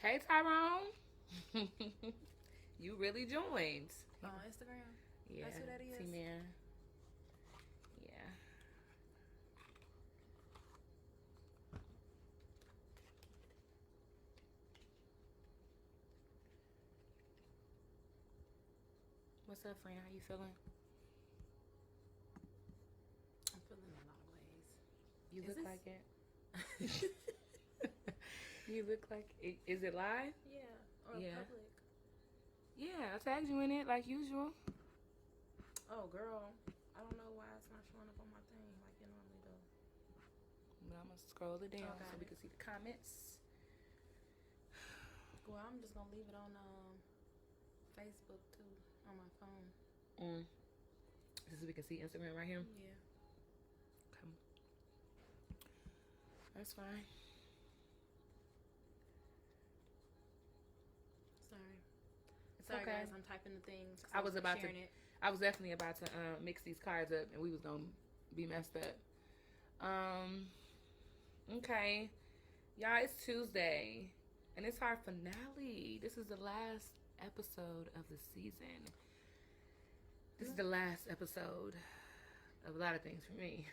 Hey, Tyrone. You really joined. On Instagram? Yeah. That's who that is? T-Man. Yeah. What's up, friend? How you feeling? I'm feeling a lot of ways. You Is look this- like it. You look like it. Is it live? Yeah, or Yeah. public. Yeah, I tagged you in it like usual. Oh, girl. I don't know why it's not showing up on my thing like it normally does. But I'm gonna scroll it down Okay. so we can see the comments. Well, I'm just gonna leave it on Facebook too, on my phone. This is we can see Instagram right here. Yeah. Come. That's fine. Sorry. It's Sorry, okay. guys. I'm typing the things. I was about to- sharing it. I was definitely about to mix these cards up, and we was gonna be messed up. Okay, y'all. It's Tuesday, and it's our finale. This is the last episode of the season. This is the last episode of a lot of things for me.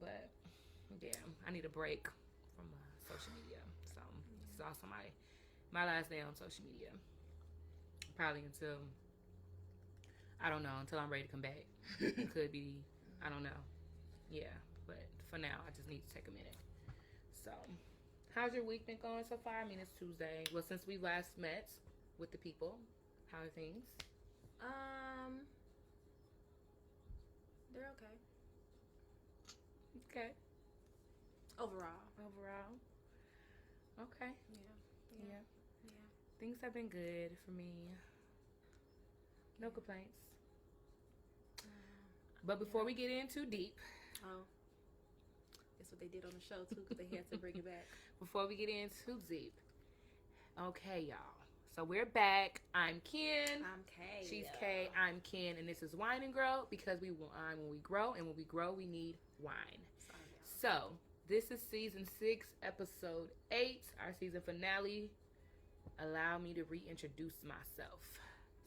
But yeah, I need a break from social media. So this is also my last day on social media. Probably until I don't know, until I'm ready to come back. It could be, I don't know. Yeah, but for now, I just need to take a minute. So, how's your week been going so far? I mean, it's Tuesday. Well, since we last met with the people, how are things? They're okay. Okay. Overall. Okay. Yeah. Things have been good for me. No complaints. But before we get in too deep, Oh. That's what they did on the show too, because they had to bring it back. before we get in too deep, okay, y'all. So we're back. I'm Ken. I'm Kay. She's Kay. I'm Ken, and this is Wine&Grow because we wine when we grow, and when we grow, we need wine. Sorry, y'all. So this is season 6, episode 8, our season finale. Allow me to reintroduce myself.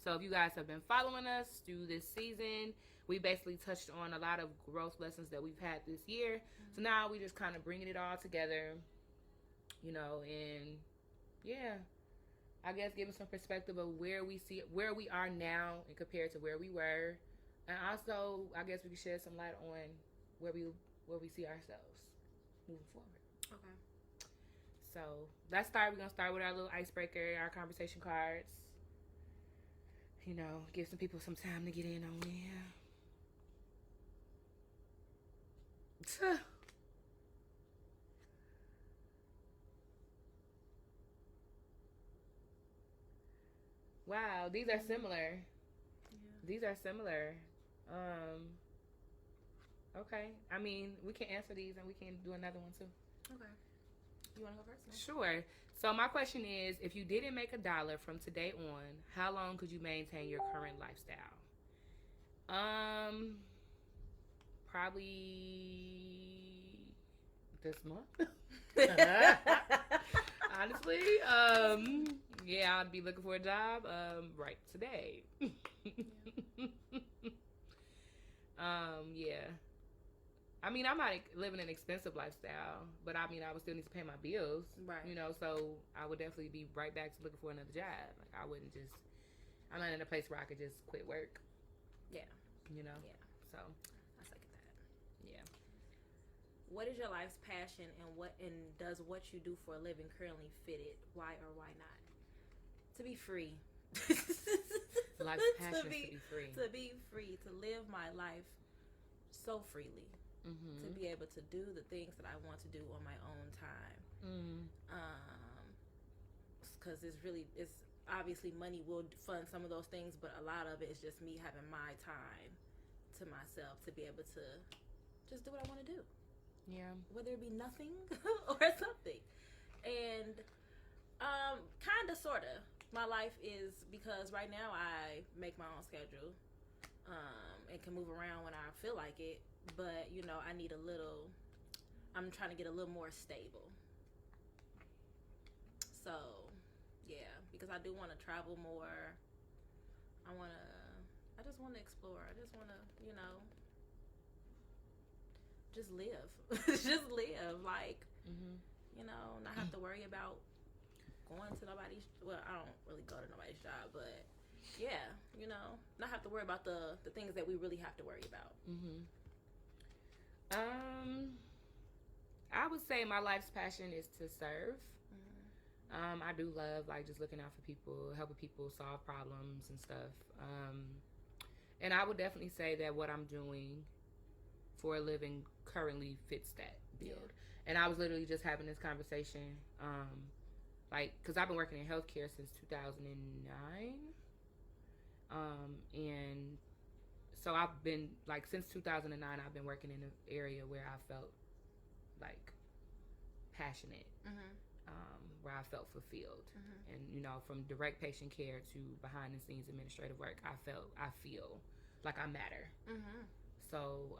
So if you guys have been following us through this season, we basically touched on a lot of growth lessons that we've had this year. Mm-hmm. So now we just kind of bringing it all together, you know, and yeah, I guess giving some perspective of where we are now and compared to where we were, and also I guess we can shed some light on where we see ourselves moving forward. Okay. So let's start. We're gonna start with our little icebreaker, our conversation cards. You know, give some people some time to get in on there. Wow, these are similar. Yeah. These are similar. Okay. I mean, we can answer these and we can do another one too. Okay. You want to go first? No? Sure. So my question is, if you didn't make $1 from today on, how long could you maintain your current lifestyle? Probably this month. Honestly, yeah, I'd be looking for a job right today. Yeah. I mean, I'm not living an expensive lifestyle, but I mean, I would still need to pay my bills, Right. you know, so I would definitely be right back to looking for another job. Like, I wouldn't just, I'm not in a place where I could just quit work. Yeah. You know? Yeah. So, I second that. yeah. What is your life's passion, and does what you do for a living currently fit it? Why or why not? To be free. Life's passion is to be free. To be free. To live my life so freely. Mm-hmm. To be able to do the things that I want to do on my own time. Because it's obviously money will fund some of those things, but a lot of it is just me having my time to myself to be able to just do what I want to do. Yeah. Whether it be nothing or something. And kind of, sort of. My life is, because right now I make my own schedule and can move around when I feel like it. But, you know, I'm trying to get a little more stable. So, yeah, because I do want to travel more. I just want to explore. I just want to, just live. Just live. Like, not have to worry about going to nobody's, well, I don't really go to nobody's job, but yeah, not have to worry about the things that we really have to worry about. I would say my life's passion is to serve. I do love like just looking out for people, helping people solve problems and stuff. And I would definitely say that what I'm doing for a living currently fits that build. Yeah. And I was literally just having this conversation, because I've been working in healthcare since 2009. And so I've been, like, since 2009, I've been working in an area where I felt, like, passionate. Where I felt fulfilled. And, from direct patient care to behind the scenes administrative work, I feel like I matter. So,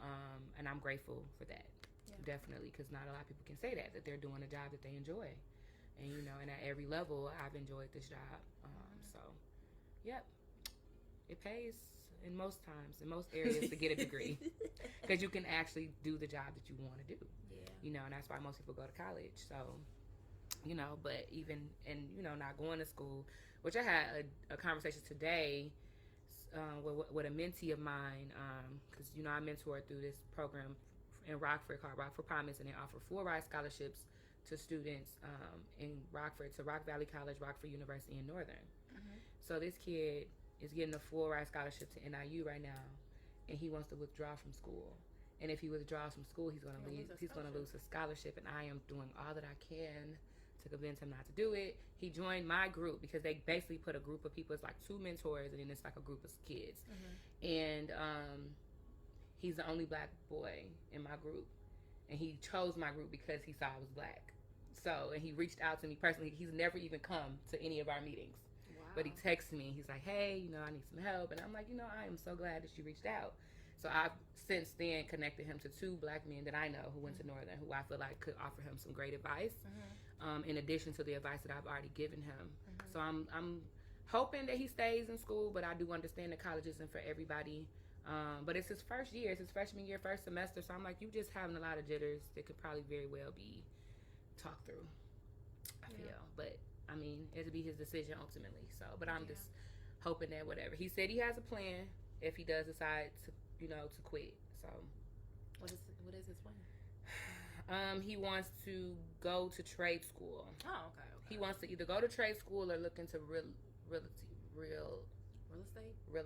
and I'm grateful for that. Yeah. Definitely, because not a lot of people can say that they're doing a job that they enjoy. And, and at every level, I've enjoyed this job. So, yep. It pays in most times, in most areas, to get a degree. Because you can actually do the job that you want to do. Yeah. And that's why most people go to college. So, but even, and, not going to school, which I had a conversation today with a mentee of mine, because, I mentored through this program in Rockford called Rock for Promise, and they offer full ride scholarships to students in Rockford, to Rock Valley College, Rockford University in Northern. So this kid is getting a full ride scholarship to NIU right now, and he wants to withdraw from school. And if he withdraws from school, he's going to lose his scholarship, and I am doing all that I can to convince him not to do it. He joined my group because they basically put a group of people, it's like 2 mentors, and then it's like a group of kids. And he's the only black boy in my group, and he chose my group because he saw I was black. So, and he reached out to me personally. He's never even come to any of our meetings. Wow. But he texts me. He's like, hey, I need some help. And I'm like, I am so glad that you reached out. So I've since then connected him to 2 black men that I know who went to Northern, who I feel like could offer him some great advice, in addition to the advice that I've already given him. So I'm hoping that he stays in school, but I do understand that college isn't for everybody. But it's his first year. It's his freshman year, first semester. So I'm like, you just having a lot of jitters that could probably very well be talked through, I feel. But, I mean, it'll be his decision ultimately. So, but I'm just hoping that whatever. He said he has a plan if he does decide to, to quit. So, what is his plan? He wants to go to trade school. Oh, okay. He wants to either go to trade school or look into real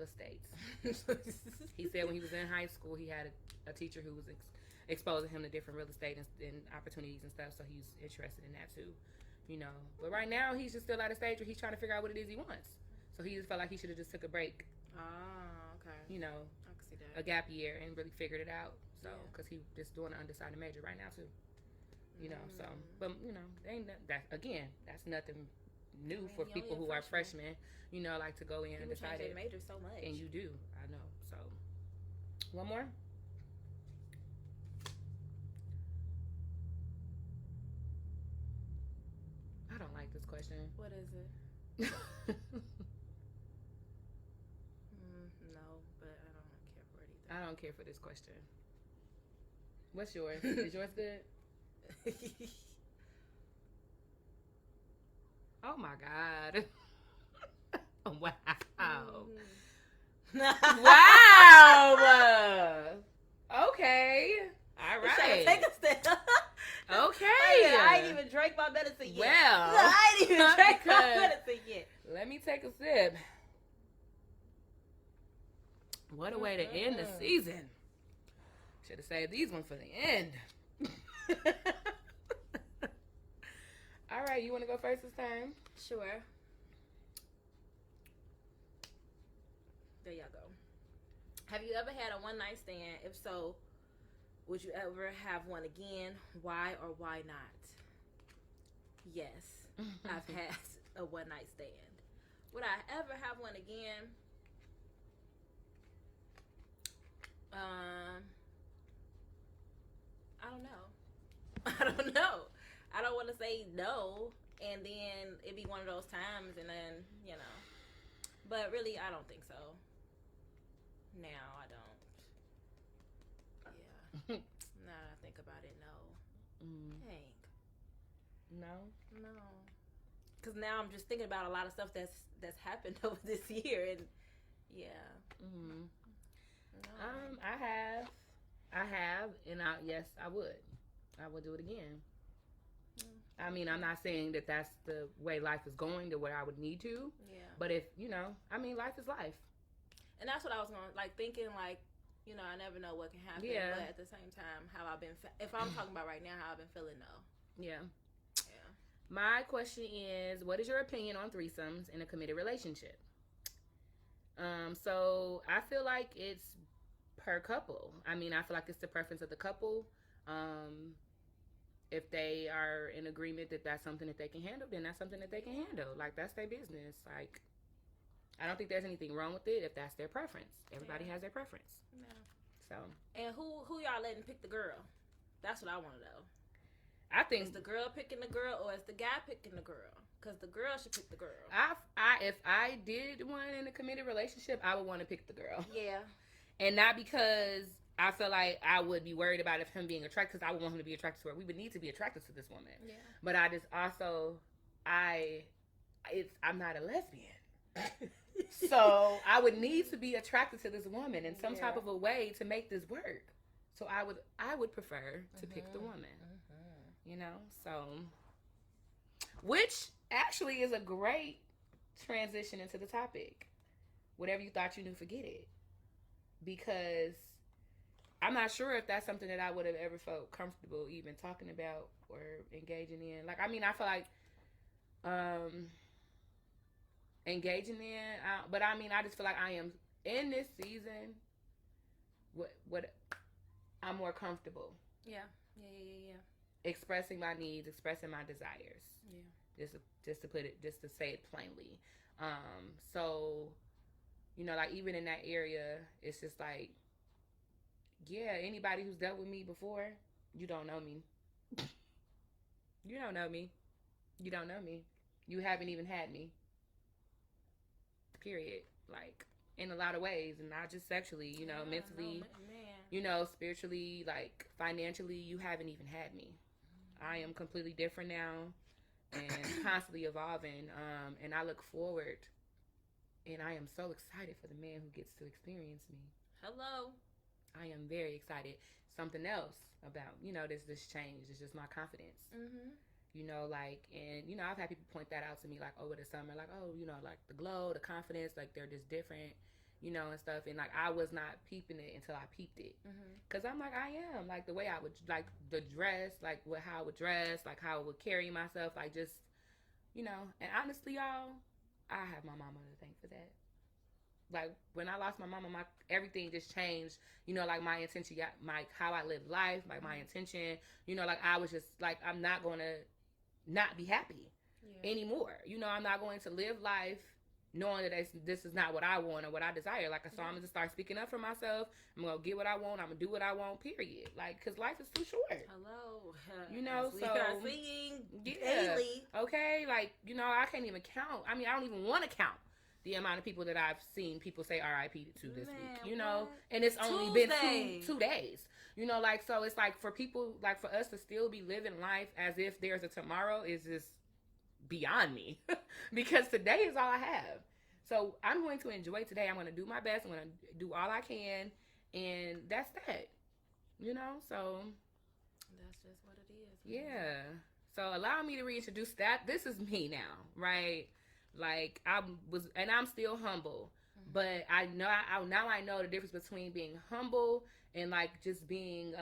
estate. He said when he was in high school, he had a teacher who was exposing him to different real estate and opportunities and stuff. So he's interested in that too, But right now, he's just still at a stage where he's trying to figure out what it is he wants. So he just felt like he should have just took a break. Oh, okay. I can see that. A gap year and really figured it out. So, because he's just doing an undecided major right now too. So, but ain't that's nothing new for people who are freshmen. Like to go in and decide it. Major so much, and you do. I know. So, one more. I don't like this question. What is it? No, but I don't care for it either. I don't care for this question. What's yours? Is yours good? Oh my God. Wow. Wow. Okay. All right. Take a step. Okay. I ain't even drank my medicine yet. Well. No, I ain't even drank my medicine yet. Let me take a sip. What a way to end the season. Should have saved these ones for the end. All right, you want to go first this time? Sure. There y'all go. Have you ever had a one-night stand? If so, would you ever have one again? Why or why not? Yes, I've had a one-night stand. Would I ever have one again? I don't know. I don't want to say no. and then it'd be one of those times, and then, but really, I don't think so. Now, I don't. Yeah. Now that I think about it, no. Dang. No? No. Because now I'm just thinking about a lot of stuff that's happened over this year, and yeah. No. No. I have, and yes, I would. I would do it again. I mean, I'm not saying that that's the way life is going, to where I would need to. Yeah. But if, I mean, life is life. And that's what I was going, thinking, I never know what can happen. Yeah. But at the same time, how I've been, if I'm talking about right now, how I've been feeling, though. Yeah. Yeah. My question is, what is your opinion on threesomes in a committed relationship? So I feel like it's per couple. I mean, I feel like it's the preference of the couple. If they are in agreement that that's something that they can handle, then that's something that they can handle. Like, that's their business. Like, I don't think there's anything wrong with it if that's their preference. Everybody has their preference. Yeah. So. And who y'all letting pick the girl? That's what I want to know. I think is the girl picking the girl, or is the guy picking the girl? Because the girl should pick the girl. If I did one in a committed relationship, I would want to pick the girl. Yeah. And not because I feel like I would be worried about if him being attracted, because I would want him to be attracted to her. We would need to be attracted to this woman. Yeah. But I just also, I'm not a lesbian. So I would need to be attracted to this woman in some type of a way to make this work. So I would prefer to pick the woman. So, which actually is a great transition into the topic. Whatever you thought you knew, forget it. Because I'm not sure if that's something that I would have ever felt comfortable even talking about or engaging in. Like, I mean, I feel like engaging in, but I mean, I just feel like I am in this season. What I'm more comfortable. Yeah. Expressing my needs, expressing my desires. Yeah. Just to say it plainly. So, like, even in that area, it's just like, yeah, anybody who's dealt with me before, you don't know me. You don't know me. You don't know me. You haven't even had me. Period. Like, in a lot of ways, and not just sexually, mentally, spiritually, like, financially, you haven't even had me. I am completely different now and constantly evolving. And I look forward, and I am so excited for the man who gets to experience me. Hello. I am very excited. Something else about, this change is just my confidence. Mm-hmm. And I've had people point that out to me, like, over the summer, like, oh, like, the glow, the confidence, like, they're just different, and stuff. And, like, I was not peeping it until I peeped it. Because I'm like, I am. Like, the way I would, like, the dress, like, how I would dress, like, how I would carry myself, like, just, and honestly, y'all, I have my mama to thank for that. Like, when I lost my mama, everything just changed. Like, my intention, like, how I live life, like, my intention, like, I was just, like, I'm not going to not be happy anymore. I'm not going to live life knowing that this is not what I want or what I desire. Like, so I'm going to start speaking up for myself. I'm going to get what I want. I'm going to do what I want, period. Like, because life is too short. Hello. So. We are singing daily. Okay? Like, I can't even count. I mean, I don't even want to count the amount of people that I've seen people say R.I.P. to this week, what? And it's only been 2 days. Like, so it's like for people, like, for us to still be living life as if there's a tomorrow is just beyond me. Because today is all I have. So I'm going to enjoy today. I'm going to do my best. I'm going to do all I can. And that's that. So. That's just what it is. Yeah. So allow me to reintroduce that. This is me now, right? Like, I'm still humble. But I know the difference between being humble and, like, just being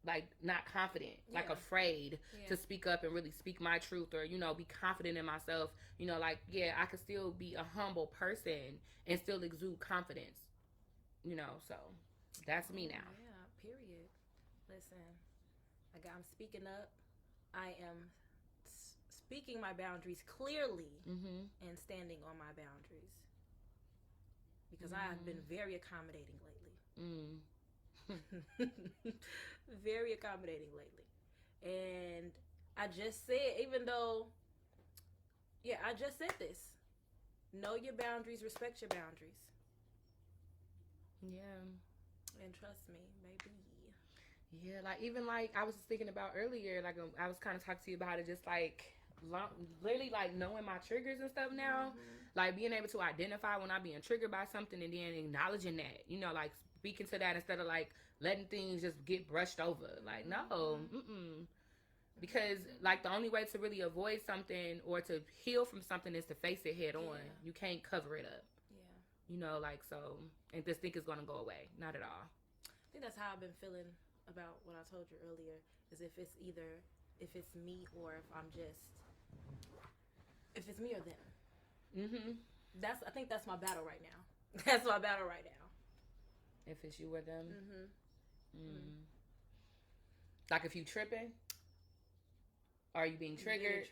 like, not confident, like, afraid to speak up and really speak my truth, or be confident in myself. Like, yeah, I could still be a humble person and still exude confidence. So that's me now. Yeah, period. Listen, I'm speaking up. I am speaking my boundaries clearly and standing on my boundaries. Because I have been very accommodating lately. Very accommodating lately. And I just said, even though, yeah, I just said this. Know your boundaries, respect your boundaries. Yeah. And trust me, baby. Yeah, like even like I was thinking about earlier, like I was kind of talking to you about it, just like literally like knowing my triggers and stuff now, like being able to identify when I'm being triggered by something and then acknowledging that, you know, like speaking to that instead of like letting things just get brushed over. Like no, because like the only way to really avoid something or to heal from something is to face it head on. You can't cover it up. Yeah. You know, like so, and this thing is gonna go away. Not at all. I think that's how I've been feeling about what I told you earlier. Is if it's me or if it's me or them. I think that's my battle right now. That's my battle right now. If it's you or them. Like if you tripping, are you being triggered?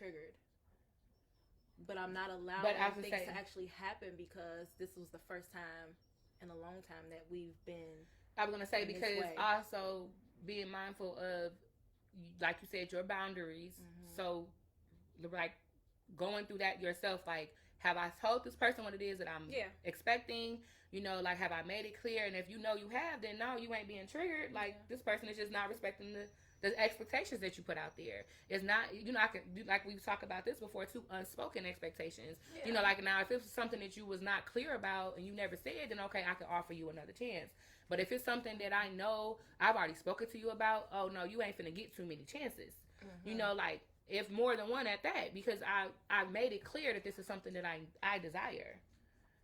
But I'm not allowing things to actually happen because this was the first time in a long time that we've been. I was gonna say because also being mindful of, like you said, your boundaries. So, like going through that yourself, like have I told this person what it is that I'm expecting? You know, like have I made it clear? And if you know you have, then no, you ain't being triggered. Like this person is just not respecting the expectations that you put out there. It's not, you know, I can do, like we talked about this before too, unspoken expectations. You know, like now if it was something that you was not clear about and you never said, then okay, I can offer you another chance. But if it's something that I know I've already spoken to you about, oh no, you ain't finna get too many chances. You know, like if more than one at that, because I made it clear that this is something that I desire.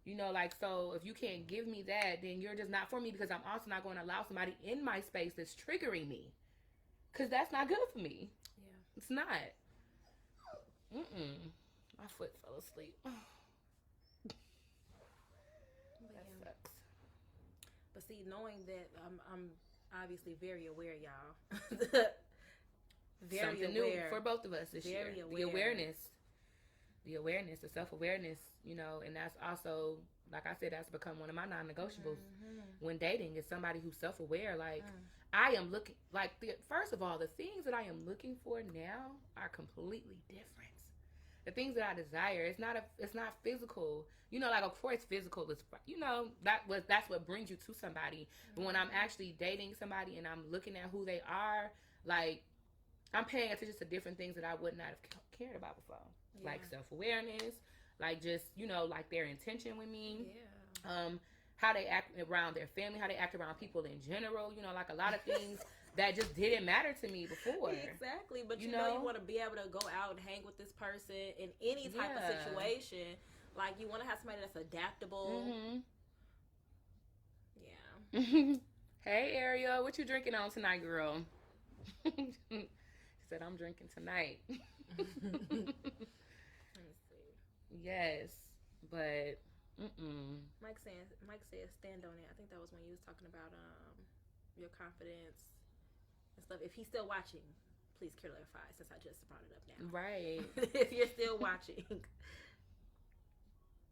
You know, like, so if you can't give me that, then you're just not for me, because I'm also not going to allow somebody in my space that's triggering me. Because that's not good for me. Yeah. It's not. My foot fell asleep. That sucks. But see, knowing that I'm obviously very aware, y'all. Something new for both of us this year. The awareness, the self-awareness, you know, and that's also, like I said, that's become one of my non-negotiables when dating, is somebody who's self-aware. Like, I am looking, like, first of all, the things that I am looking for now are completely different. The things that I desire, it's not physical. You know, like, of course, physical is, you know, that's what brings you to somebody. But when I'm actually dating somebody and I'm looking at who they are, like, I'm paying attention to different things that I would not have cared about before. Like self-awareness, like just, you know, like their intention with me. How they act around their family, how they act around people in general. You know, like a lot of things that just didn't matter to me before. Exactly. But you know you want to be able to go out and hang with this person in any type of situation. Like, you want to have somebody that's adaptable. Yeah. Hey, Ariel, what you drinking on tonight, girl? She said, I'm drinking tonight. Let me see. Yes, but Mike said stand on it. I think that was when you was talking about your confidence and stuff. If he's still watching, please clarify, since I just brought it up now. Right. If you're still watching.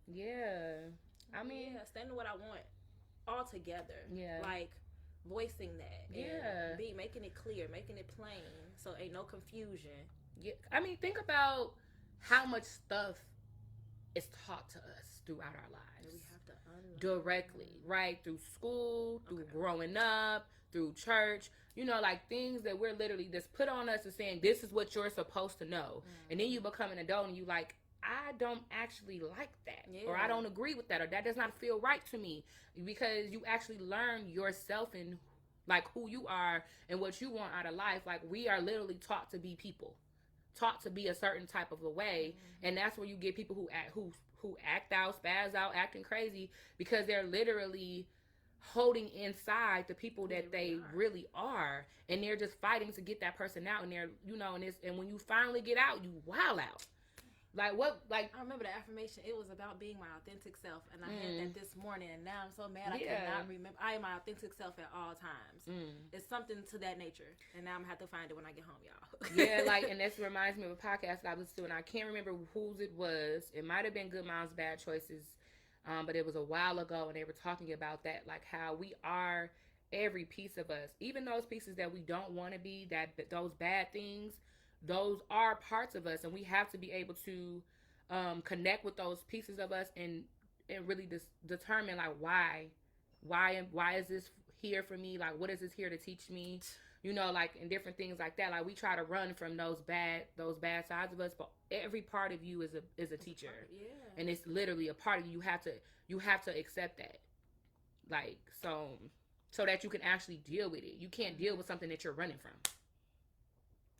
Yeah. I mean, standing what I want all together. Yeah. Like voicing that. Yeah. And making it clear, making it plain, so ain't no confusion. Yeah. I mean, think about how much stuff is taught to us throughout our lives. We have to unlearn. Directly, right? Through school, through growing up, through church. You know, like things that we're literally just put on us and saying, this is what you're supposed to know. And then you become an adult and you like, I don't actually like that. Or I don't agree with that. Or that does not feel right to me. Because you actually learn yourself and like who you are and what you want out of life. Like, we are literally taught to be people. Taught to be a certain type of a way. And that's where you get people who act out, spaz out, acting crazy, because they're literally holding inside the people that they really are, and they're just fighting to get that person out, and they're, you know, and when you finally get out, you wild out. Like, what, like, I remember the affirmation, it was about being my authentic self, and I had that this morning, and now I'm so mad I cannot remember. I am my authentic self at all times. It's something to that nature, and now I'm going to have to find it when I get home, y'all. Yeah, like, and this reminds me of a podcast that I listened to, and I can't remember whose it was. It might have been Good Moms, Bad Choices, but it was a while ago, and they were talking about that, like how we are every piece of us, even those pieces that we don't want to be, that those bad things, those are parts of us, and we have to be able to connect with those pieces of us and really determine like why is this here for me? Like, what is this here to teach me? You know, like, and different things like that. Like, we try to run from those bad sides of us, but every part of you is a teacher. And it's literally a part of you. You have to accept that. Like, so that you can actually deal with it. You can't deal with something that you're running from.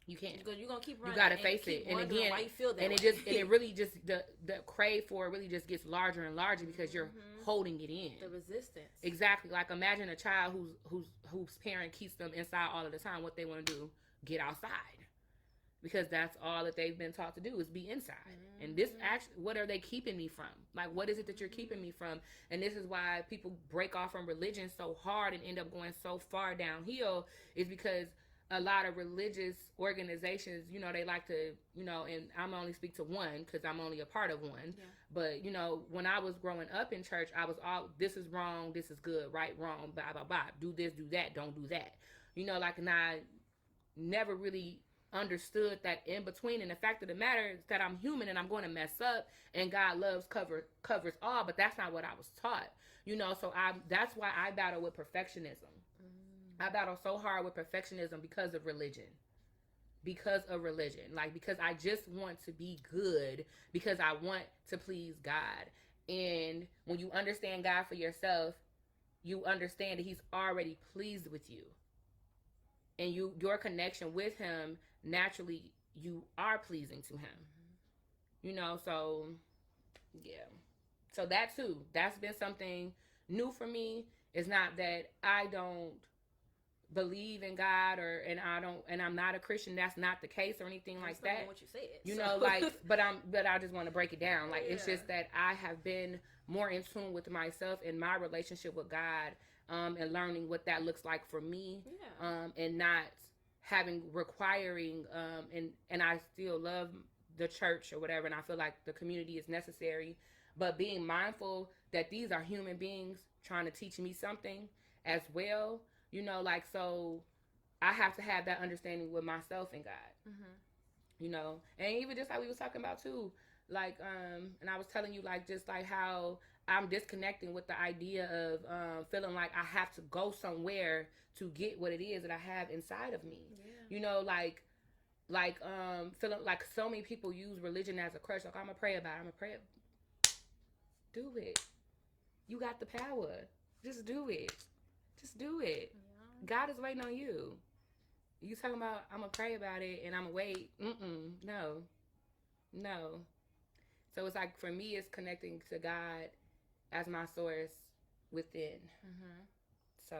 You can't. Because you're gonna keep running. You gotta face it. And again, why you feel that and way. it really just the crave for it really just gets larger and larger because you're holding it in. The resistance. Exactly. Like, imagine a child whose parent keeps them inside all of the time. What they want to do, get outside, because that's all that they've been taught to do is be inside. And this actually, what are they keeping me from? Like, what is it that you're keeping me from? And this is why people break off from religion so hard and end up going so far downhill, is because a lot of religious organizations, you know, they like to, you know, and I'm only speak to one because I'm only a part of one. Yeah. But, you know, when I was growing up in church, I was all, this is wrong, this is good, right, wrong, blah, blah, blah. Do this, do that, don't do that. You know, like, and I never really understood that in between. And the fact of the matter is that I'm human and I'm going to mess up, and God loves covers all, but that's not what I was taught. You know, so that's why I battle with perfectionism. I battle so hard with perfectionism because of religion. Like, because I just want to be good, because I want to please God. And when you understand God for yourself, you understand that he's already pleased with you. And your connection with him, naturally, you are pleasing to him. You know, so, yeah. So that too, that's been something new for me. It's not that I don't believe in God and I'm not a Christian. That's not the case or anything like that. What you said, you know, like, but I just want to break it down. Like, it's just that I have been more in tune with myself and my relationship with God, and learning what that looks like for me, and not requiring, and I still love the church or whatever, and I feel like the community is necessary, but being mindful that these are human beings trying to teach me something as well. You know, like, so I have to have that understanding with myself and God, you know, and even just like we was talking about too, like, and I was telling you, like, just like how I'm disconnecting with the idea of feeling like I have to go somewhere to get what it is that I have inside of me. Yeah. You know, like feeling like so many people use religion as a crutch. Like, I'm going to pray about it. Do it. You got the power. Just do it. Just do it. Yeah. God is waiting on you. You talking about, I'm going to pray about it and I'm going to wait. No. So it's like, for me, it's connecting to God as my source within. So.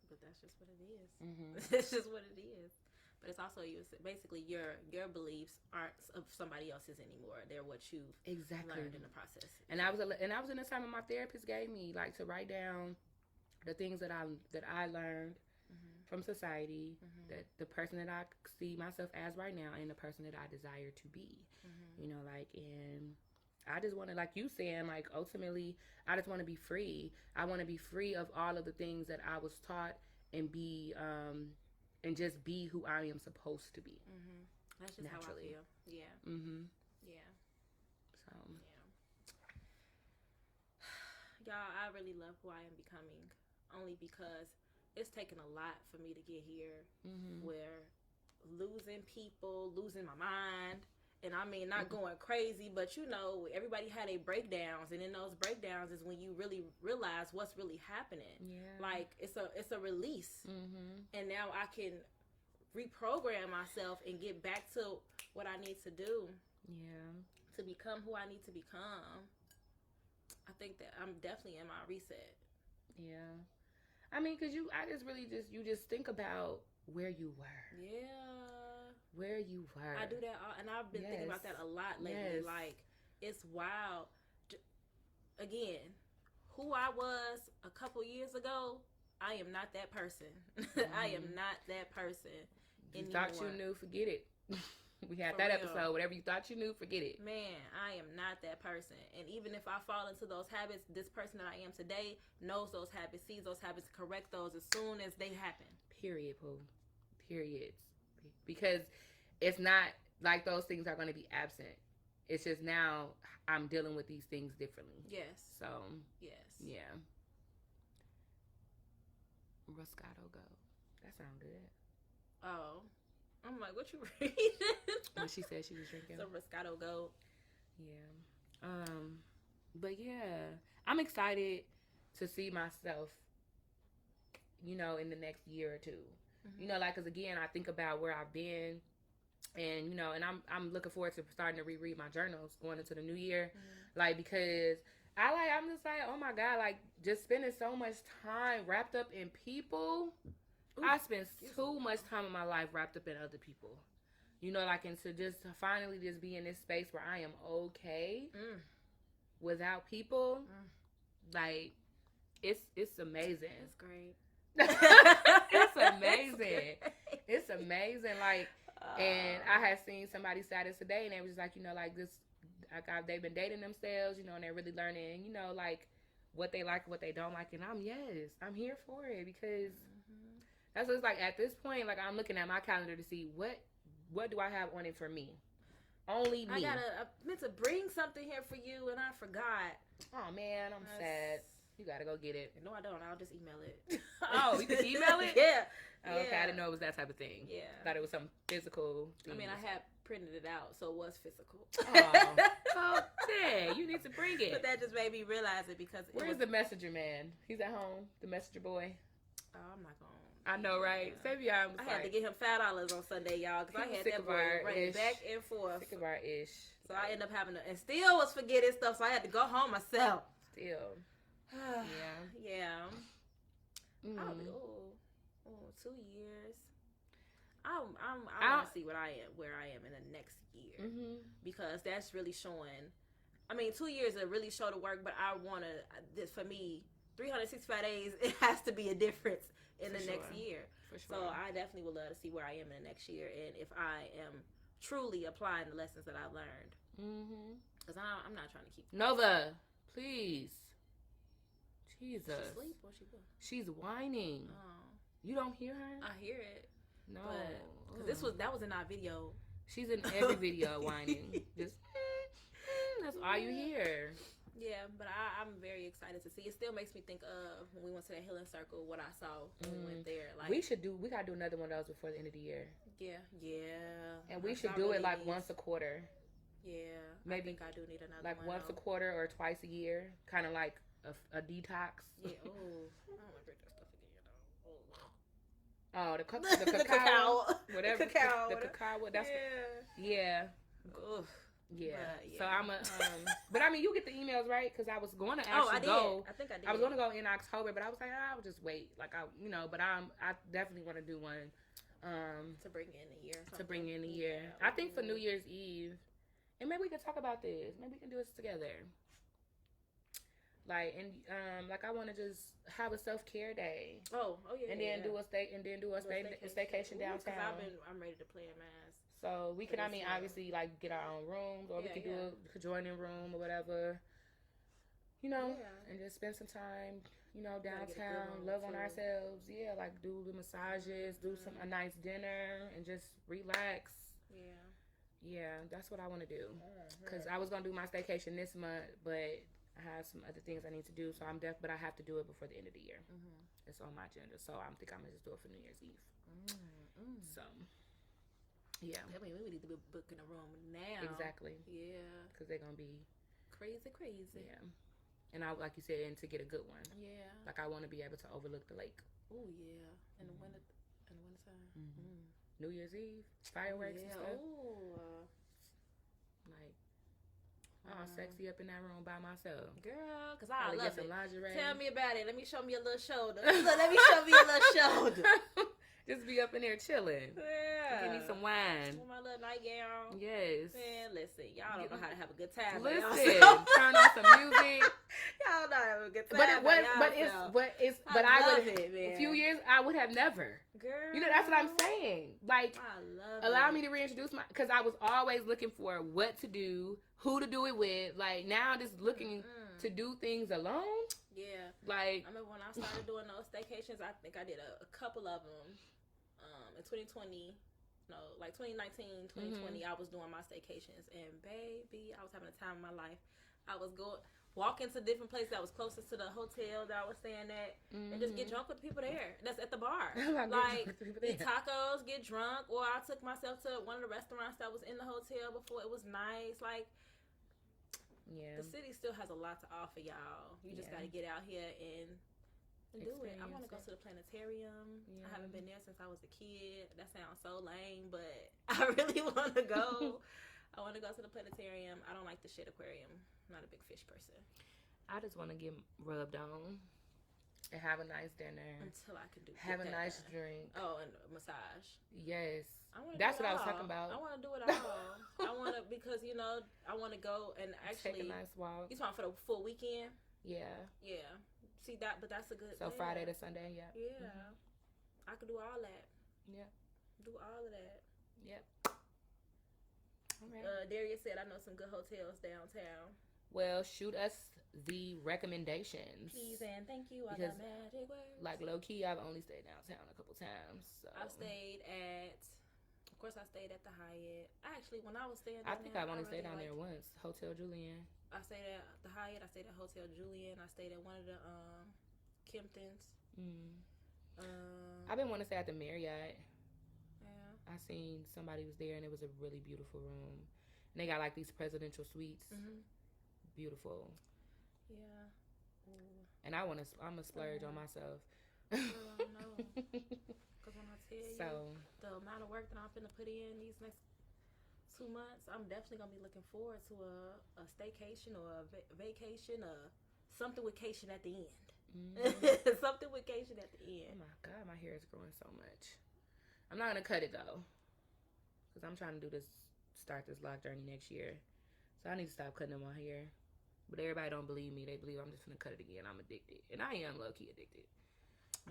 But that's just what it is. That's just what it is. But it's also, basically your beliefs aren't of somebody else's anymore. They're what you've learned in the process. And I was in the time my therapist gave me, like, to write down the things that I learned from society, that the person that I see myself as right now, and the person that I desire to be. You know, like, and I just want to, like you saying, like, ultimately, I just want to be free. I want to be free of all of the things that I was taught, and be, and just be who I am supposed to be. That's just naturally. How I feel. Yeah. Yeah. So. Yeah. Y'all, I really love who I am becoming. Only because it's taken a lot for me to get here, where losing people, losing my mind, and I mean, not going crazy, but, you know, everybody had their breakdowns, and in those breakdowns is when you really realize what's really happening. Yeah. Like, it's a release, and now I can reprogram myself and get back to what I need to do. Yeah. To become who I need to become. I think that I'm definitely in my reset. Yeah. I mean, because you just think about where you were. Yeah. Where you were. I do that, and I've been thinking about that a lot lately. Yes. Like, it's wild. Again, who I was a couple years ago, I am not that person. I am not that person anymore. You thought you knew, forget it. We had that episode. Whatever you thought you knew, forget it. Man, I am not that person. And even if I fall into those habits, this person that I am today knows those habits, sees those habits, correct those as soon as they happen. Period, Pooh. Periods. Because it's not like those things are going to be absent. It's just now I'm dealing with these things differently. Yes. So, yes. Yeah. Roscato Go. That sounds good. Oh. I'm like, what you reading? When she said she was drinking. Some Roscato Go. Yeah. But yeah, I'm excited to see myself, you know, in the next year or two. Mm-hmm. You know, like, cause again, I think about where I've been, and you know, and I'm looking forward to starting to reread my journals going into the new year, like, because I'm just like, oh my God, like, just spending so much time wrapped up in people. Ooh, I spend too much time in my life wrapped up in other people. You know, like, and to just finally just be in this space where I am okay without people, like, it's amazing. It's great. It's amazing. It's amazing. Like, and I had seen somebody say this today, and they was like, you know, like, this, like, they've been dating themselves, you know, and they're really learning, you know, like, what they like, what they don't like, and I'm here for it, because that's what it's like. At this point, like, I'm looking at my calendar to see what do I have on it for me. Only me. I meant to bring something here for you, and I forgot. Oh man, I'm sad. You gotta go get it. No, I don't. I'll just email it. Oh, you can email it? Yeah. Oh, okay, I didn't know it was that type of thing. Yeah. I thought it was some physical thing. I mean, I had printed it out, so it was physical. Oh, yeah, you need to bring it. But that just made me realize it, because where's the messenger man? He's at home. The messenger boy. Oh, I'm not going. I know, right? Yeah. I had to get him $5 on Sunday, y'all, because I had that boy running back and forth. Sick of our ish. So I ended up having to, and still was forgetting stuff, so I had to go home myself. Still. Yeah. I'll be 2 years. I want to see where I am in the next year, because that's really showing. I mean, 2 years it really show the work, but I want to. This for me, 365 days. It has to be a difference in the next year. For sure. So I definitely would love to see where I am in the next year, and if I am truly applying the lessons that I've learned. Because I'm not trying to keep. Nova, please. Jesus. She's asleep or she's whining. Oh. You don't hear her? I hear it. No. Because that was in our video. She's in every video whining. Just that's all you hear. Yeah, but I'm very excited to see. It still makes me think of when we went to that healing circle, what I saw when we went there. Like, we gotta do another one of those before the end of the year. Yeah. And we should do it like once a quarter. Yeah. Maybe I think I do need another like one. Once a quarter or twice a year. Kind of like a detox. Yeah. Oh, I don't want to drink that stuff again, though. Oh, the cacao. Whatever. The cacao. The cacao. That's yeah. Ugh. Yeah. So I'm but I mean, you get the emails, right? Because I was going to actually go. I think I did. I was going to go in October, but I was like, I'll just wait. Like, but I definitely want to do one. To bring in the year. To bring in the year. I think for New Year's Eve, and maybe we can talk about this. Maybe we can do this together. Like, and like, I want to just have a self-care day. Oh yeah. And then do a staycation downtown. I'm ready to plan mass. So we can, obviously, like, get our own rooms, or we can do a joining room or whatever, you know, and just spend some time, you know, downtown, love on ourselves. Yeah, like, do the massages, do a nice dinner, and just relax. Yeah, that's what I want to do. Because I was going to do my staycation this month, but I have some other things I need to do, so but I have to do it before the end of the year. It's on my agenda, so I think I'm going to just do it for New Year's Eve. So... yeah. I mean, we need to be booking a room now. Exactly. Yeah. Because they're going to be... crazy. Yeah. And like you said, and to get a good one. Yeah. Like, I want to be able to overlook the lake. Oh, yeah. In the wintertime. New Year's Eve. Fireworks and stuff. Oh. Like, all sexy up in that room by myself. Girl, because I love get some lingerie. Tell me about it. Let me show me a little shoulder. Let me show me a little shoulder. Just be up in there chilling. Yeah. Give me some wine. With my little nightgown. Yes. Man, listen. Y'all don't know how to have a good time. Listen. Turn on some music. Y'all know how to have a good time. But I love it, man. A few years, I would have never. Girl. You know, that's what I'm saying. Like, I love allow me to reintroduce because I was always looking for what to do, who to do it with. Like, now just looking to do things alone. Yeah. Like, I remember when I started doing those staycations, I think I did a couple of them. In 2020, no, like 2019, 2020, I was doing my staycations, and baby, I was having a time of my life. I was walking to different places that was closest to the hotel that I was staying at, and just get drunk with the people there. That's at the bar. Like, eat tacos, get drunk, or I took myself to one of the restaurants that was in the hotel before. It was nice. Like, yeah, the city still has a lot to offer, y'all. You just got to get out here and do it. I want to go to the planetarium. I haven't been there since I was a kid. That sounds so lame, but I really want to go. I want to go to the planetarium. I don't like the shit aquarium. I'm not a big fish person. I just want to get rubbed on and have a nice dinner. Until I can have a nice drink. Oh, and a massage. Yes. That's what I was talking about. I want to do it all. I want to, because, you know, I want to go and actually take a nice walk. You talking for the full weekend? Yeah. Yeah. See that, but that's a good. So Friday to Sunday, yeah. Yeah. I could do all that. Yeah. Do all of that. Yep. All right. Darius said, I know some good hotels downtown. Well, shoot us the recommendations. Please and thank you. I got magic words. Like, low key, I've only stayed downtown a couple times. So. I've stayed at, of course, I stayed at the Hyatt. Actually, when I was staying I think I've only stayed down there once. Hotel Julian. I stayed at the Hyatt. I stayed at Hotel Julian. I stayed at one of the Kimptons. I've been wanting to stay at the Marriott. Yeah. I seen somebody was there, and it was a really beautiful room. And they got, like, these presidential suites. Beautiful. Yeah. Ooh. And I'm a splurge on myself. Girl, I know. Because when I tell you the amount of work that I'm finna put in these next 2 months, I'm definitely gonna be looking forward to a staycation or a vacation or something with cation at the end. Something with cation at the end. Oh my God, my hair is growing so much. I'm not gonna cut it though, because I'm trying to start this lock journey next year. So I need to stop cutting my hair. But everybody don't believe me. They believe I'm just gonna cut it again. I'm addicted, and I am low key addicted.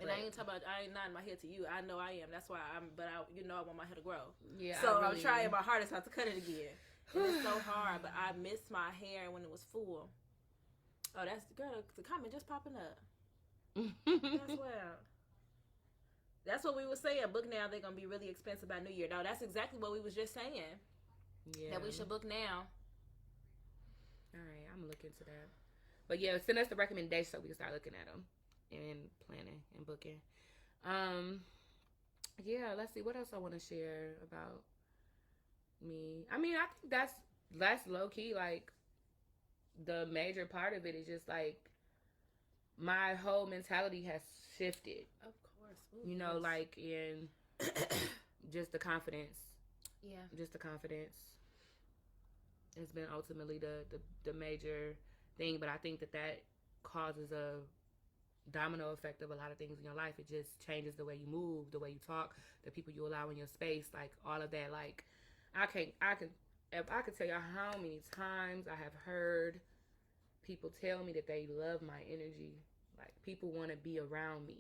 And I ain't talking about, I ain't nodding my head to you. I know I am. That's why I want my hair to grow. Yeah. So I'm trying my hardest not to cut it again. And it's so hard, but I missed my hair when it was full. Oh, that's the comment just popping up. That's well. That's what we were saying. Book now. They're gonna be really expensive by New Year. No, that's exactly what we was just saying. Yeah. That we should book now. All right, I'm gonna look into that. But yeah, send us the recommendations so we can start looking at them and planning and booking. Yeah, let's see what else I want to share about me. I mean, I think that's low key. Like, the major part of it is just like my whole mentality has shifted. Of course, you know, like in just the confidence. Yeah, just the confidence. It's been ultimately the major thing, but I think that causes a domino effect of a lot of things in your life. It just changes the way you move, the way you talk, the people you allow in your space, like all of that. Like, if I could tell you how many times I have heard people tell me that they love my energy, like people want to be around me,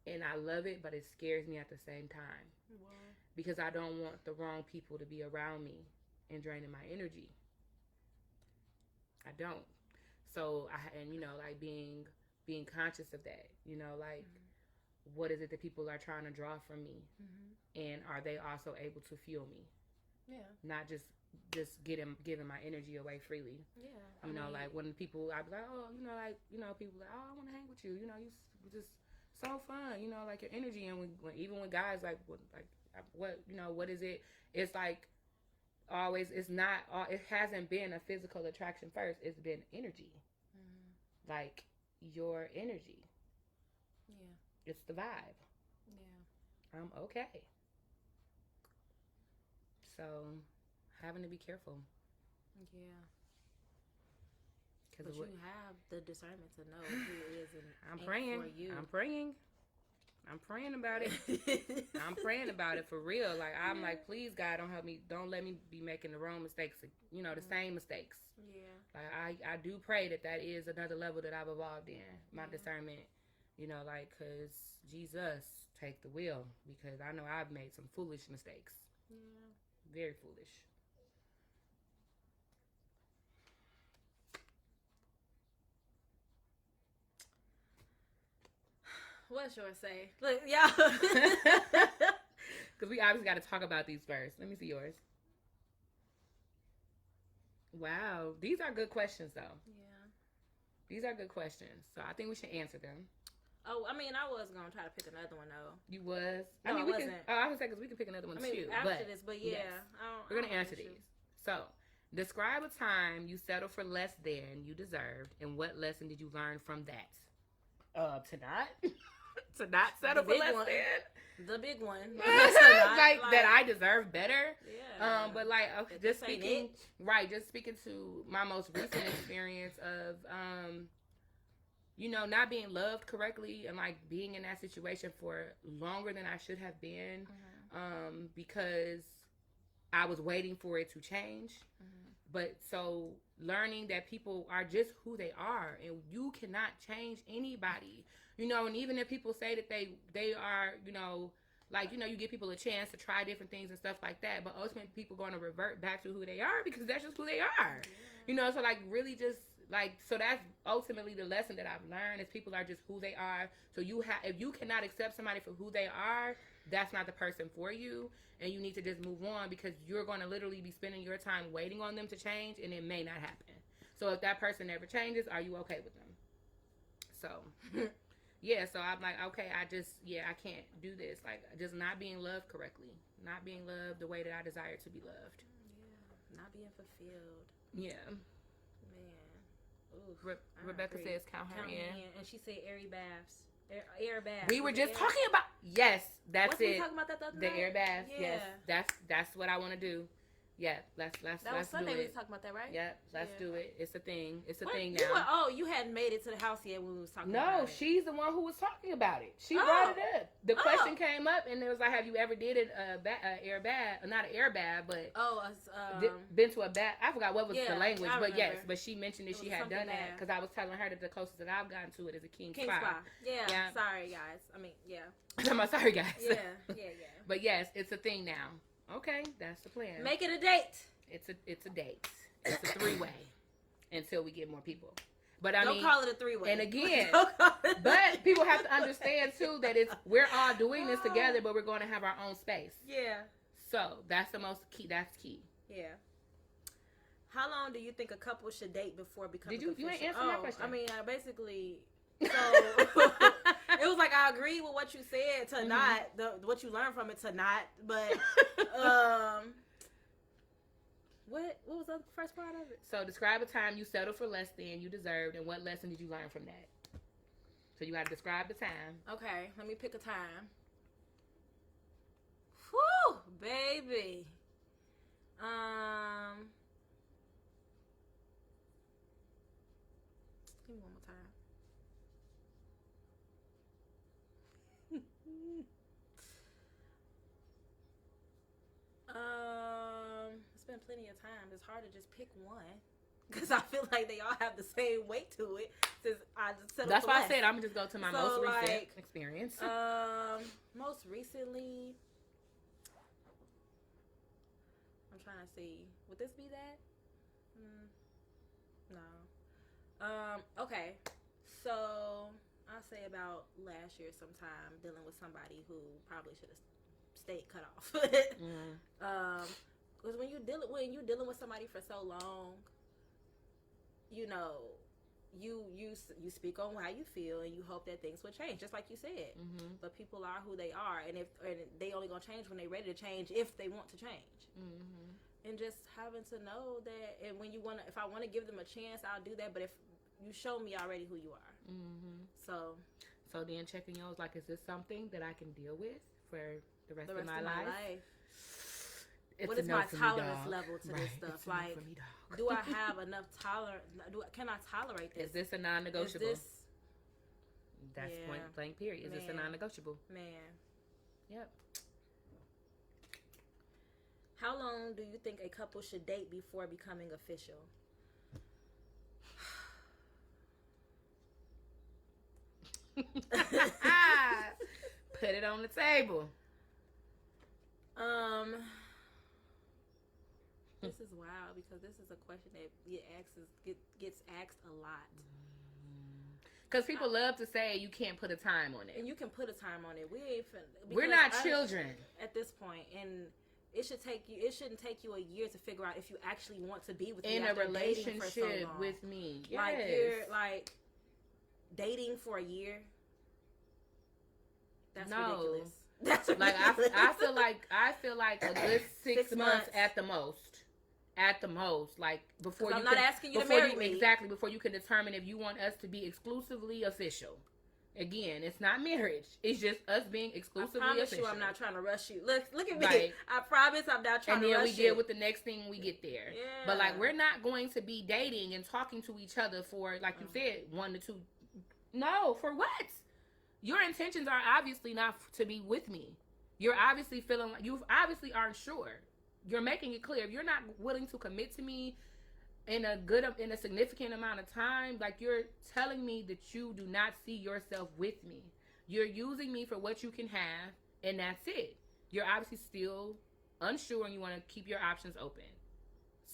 and I love it, but it scares me at the same time. Wow. Because I don't want the wrong people to be around me and draining my energy. I don't. So like being conscious of that, like what is it that people are trying to draw from me, and are they also able to fuel me? Yeah. Not just giving my energy away freely. Yeah. Like when people, I'd be like, oh, people like, oh, I want to hang with you. You just so fun. Like your energy, and even when guys like what is it? It's like always. It's not. It hasn't been a physical attraction first. It's been energy. Like your energy. Yeah. It's the vibe. Yeah. I'm okay. So, having to be careful. Yeah. But you have the discernment to know who is and I'm praying for you. I'm praying about it. I'm praying about it for real. Like, I'm like, please, God, don't let me be making the wrong mistakes. The same mistakes. Yeah. Like, I do pray that is another level that I've evolved in. My discernment. Like, because Jesus, take the wheel. Because I know I've made some foolish mistakes. Yeah. Very foolish. What's yours say? Look, y'all. Because obviously got to talk about these first. Let me see yours. Wow, these are good questions, though. Yeah. These are good questions, so I think we should answer them. Oh, I mean, I was gonna try to pick another one though. You was? No, I mean, I we wasn't. can. Oh, I was saying because we can pick another one too. After this, but yeah, yes. We're gonna answer these. So, describe a time you settled for less than you deserved, and what lesson did you learn from that? To not settle for less than. The big one. like that I deserve better. Yeah. But like just speaking to my most recent experience of not being loved correctly and like being in that situation for longer than I should have been, because I was waiting for it to change. But so learning that people are just who they are and you cannot change anybody. And even if people say that they are, you give people a chance to try different things and stuff like that, but ultimately people going to revert back to who they are because that's just who they are. Yeah. So like really just so that's ultimately the lesson that I've learned is people are just who they are. So if you cannot accept somebody for who they are, that's not the person for you, and you need to just move on because you're going to literally be spending your time waiting on them to change, and it may not happen. So if that person never changes, are you okay with them? So yeah, so I'm like, okay, I can't do this. Like just not being loved correctly, not being loved the way that I desire to be loved. Yeah, not being fulfilled. Yeah. Oof, Rebecca says count her in. And she said airy baths. Air baths. We were just talking about, yes, that's Wasn't it. We talking about that the other the night? air baths, Yeah. yes. That's what I want to do. Yeah, let's That do was Sunday it. we was talking about that, right? Yeah, let's do it. It's a thing. It's a What? thing now. You hadn't made it to the house yet when we was talking about it. No, she's the one who was talking about it. She brought it up. The question came up, and it was like, "Have you ever did air bath? Not an air bath, but been to a bath? I forgot what was the language, but yes, but she mentioned that she had done that because I was telling her that the closest that I've gotten to it is a king spa. Yeah. Sorry, guys. I mean, yeah. I'm sorry, guys. Yeah. But yes, it's a thing now. Okay, that's the plan. Make it a date. It's a date. It's a 3-way until we get more people. But Don't call it a 3-way. And again, but people have to understand too that we're all doing this together, but we're going to have our own space. Yeah. So that's the most key. That's key. Yeah. How long do you think a couple should date before becoming official? You ain't answered my question. I mean, basically, so it was like I agree with what you said to not what you learned from it to not, but What was the first part of it? So describe a time you settled for less than you deserved, and what lesson did you learn from that? So you got to describe the time. Okay, let me pick a time. Whew, baby. Give me one more time. It's been plenty of times. It's hard to just pick one because I feel like they all have the same weight to it. Since I just settled That's for why less. I said I'm gonna just go to my most recent experience. Most recently, I'm trying to see. Would this be that? No. Okay. So I'll say about last year sometime dealing with somebody who probably should have stayed cut off. Because when you're dealing with somebody for so long, you speak on how you feel and you hope that things will change, just like you said. But people are who they are, and they only gonna change when they're ready to change, if they want to change. And just having to know that, and if I want to give them a chance, I'll do that. But if you show me already who you are, so then checking yours, like, is this something that I can deal with for the rest of my life? What is my tolerance level to this stuff? Like, do I have enough tolerance? Can I tolerate this? Is this a non-negotiable? That's point blank period. Is this a non-negotiable? Man. Yep. How long do you think a couple should date before becoming official? Put it on the table. This is wild because this is a question that gets asked a lot. Because people love to say you can't put a time on it. And you can put a time on it. We're not children. At this point, and it shouldn't take you a year to figure out if you actually want to be with me in a relationship with me. Yes. Like you're like dating for a year. That's ridiculous. That's ridiculous. Like I feel like a good 6 months at the most. At the most, like before you. I'm not asking you to marry me. Exactly, before you can determine if you want us to be exclusively official. Again, it's not marriage. It's just us being exclusively official. I promise you, I'm not trying to rush you. Look at me. Right. I promise I'm not trying to rush you. And then we deal with the next thing when we get there. Yeah. But like, we're not going to be dating and talking to each other for, like you said, 1 to 2. No, for what? Your intentions are obviously not to be with me. You're obviously feeling like you obviously aren't sure. You're making it clear. If you're not willing to commit to me in a significant amount of time, like you're telling me that you do not see yourself with me. You're using me for what you can have, and that's it. You're obviously still unsure, and you want to keep your options open.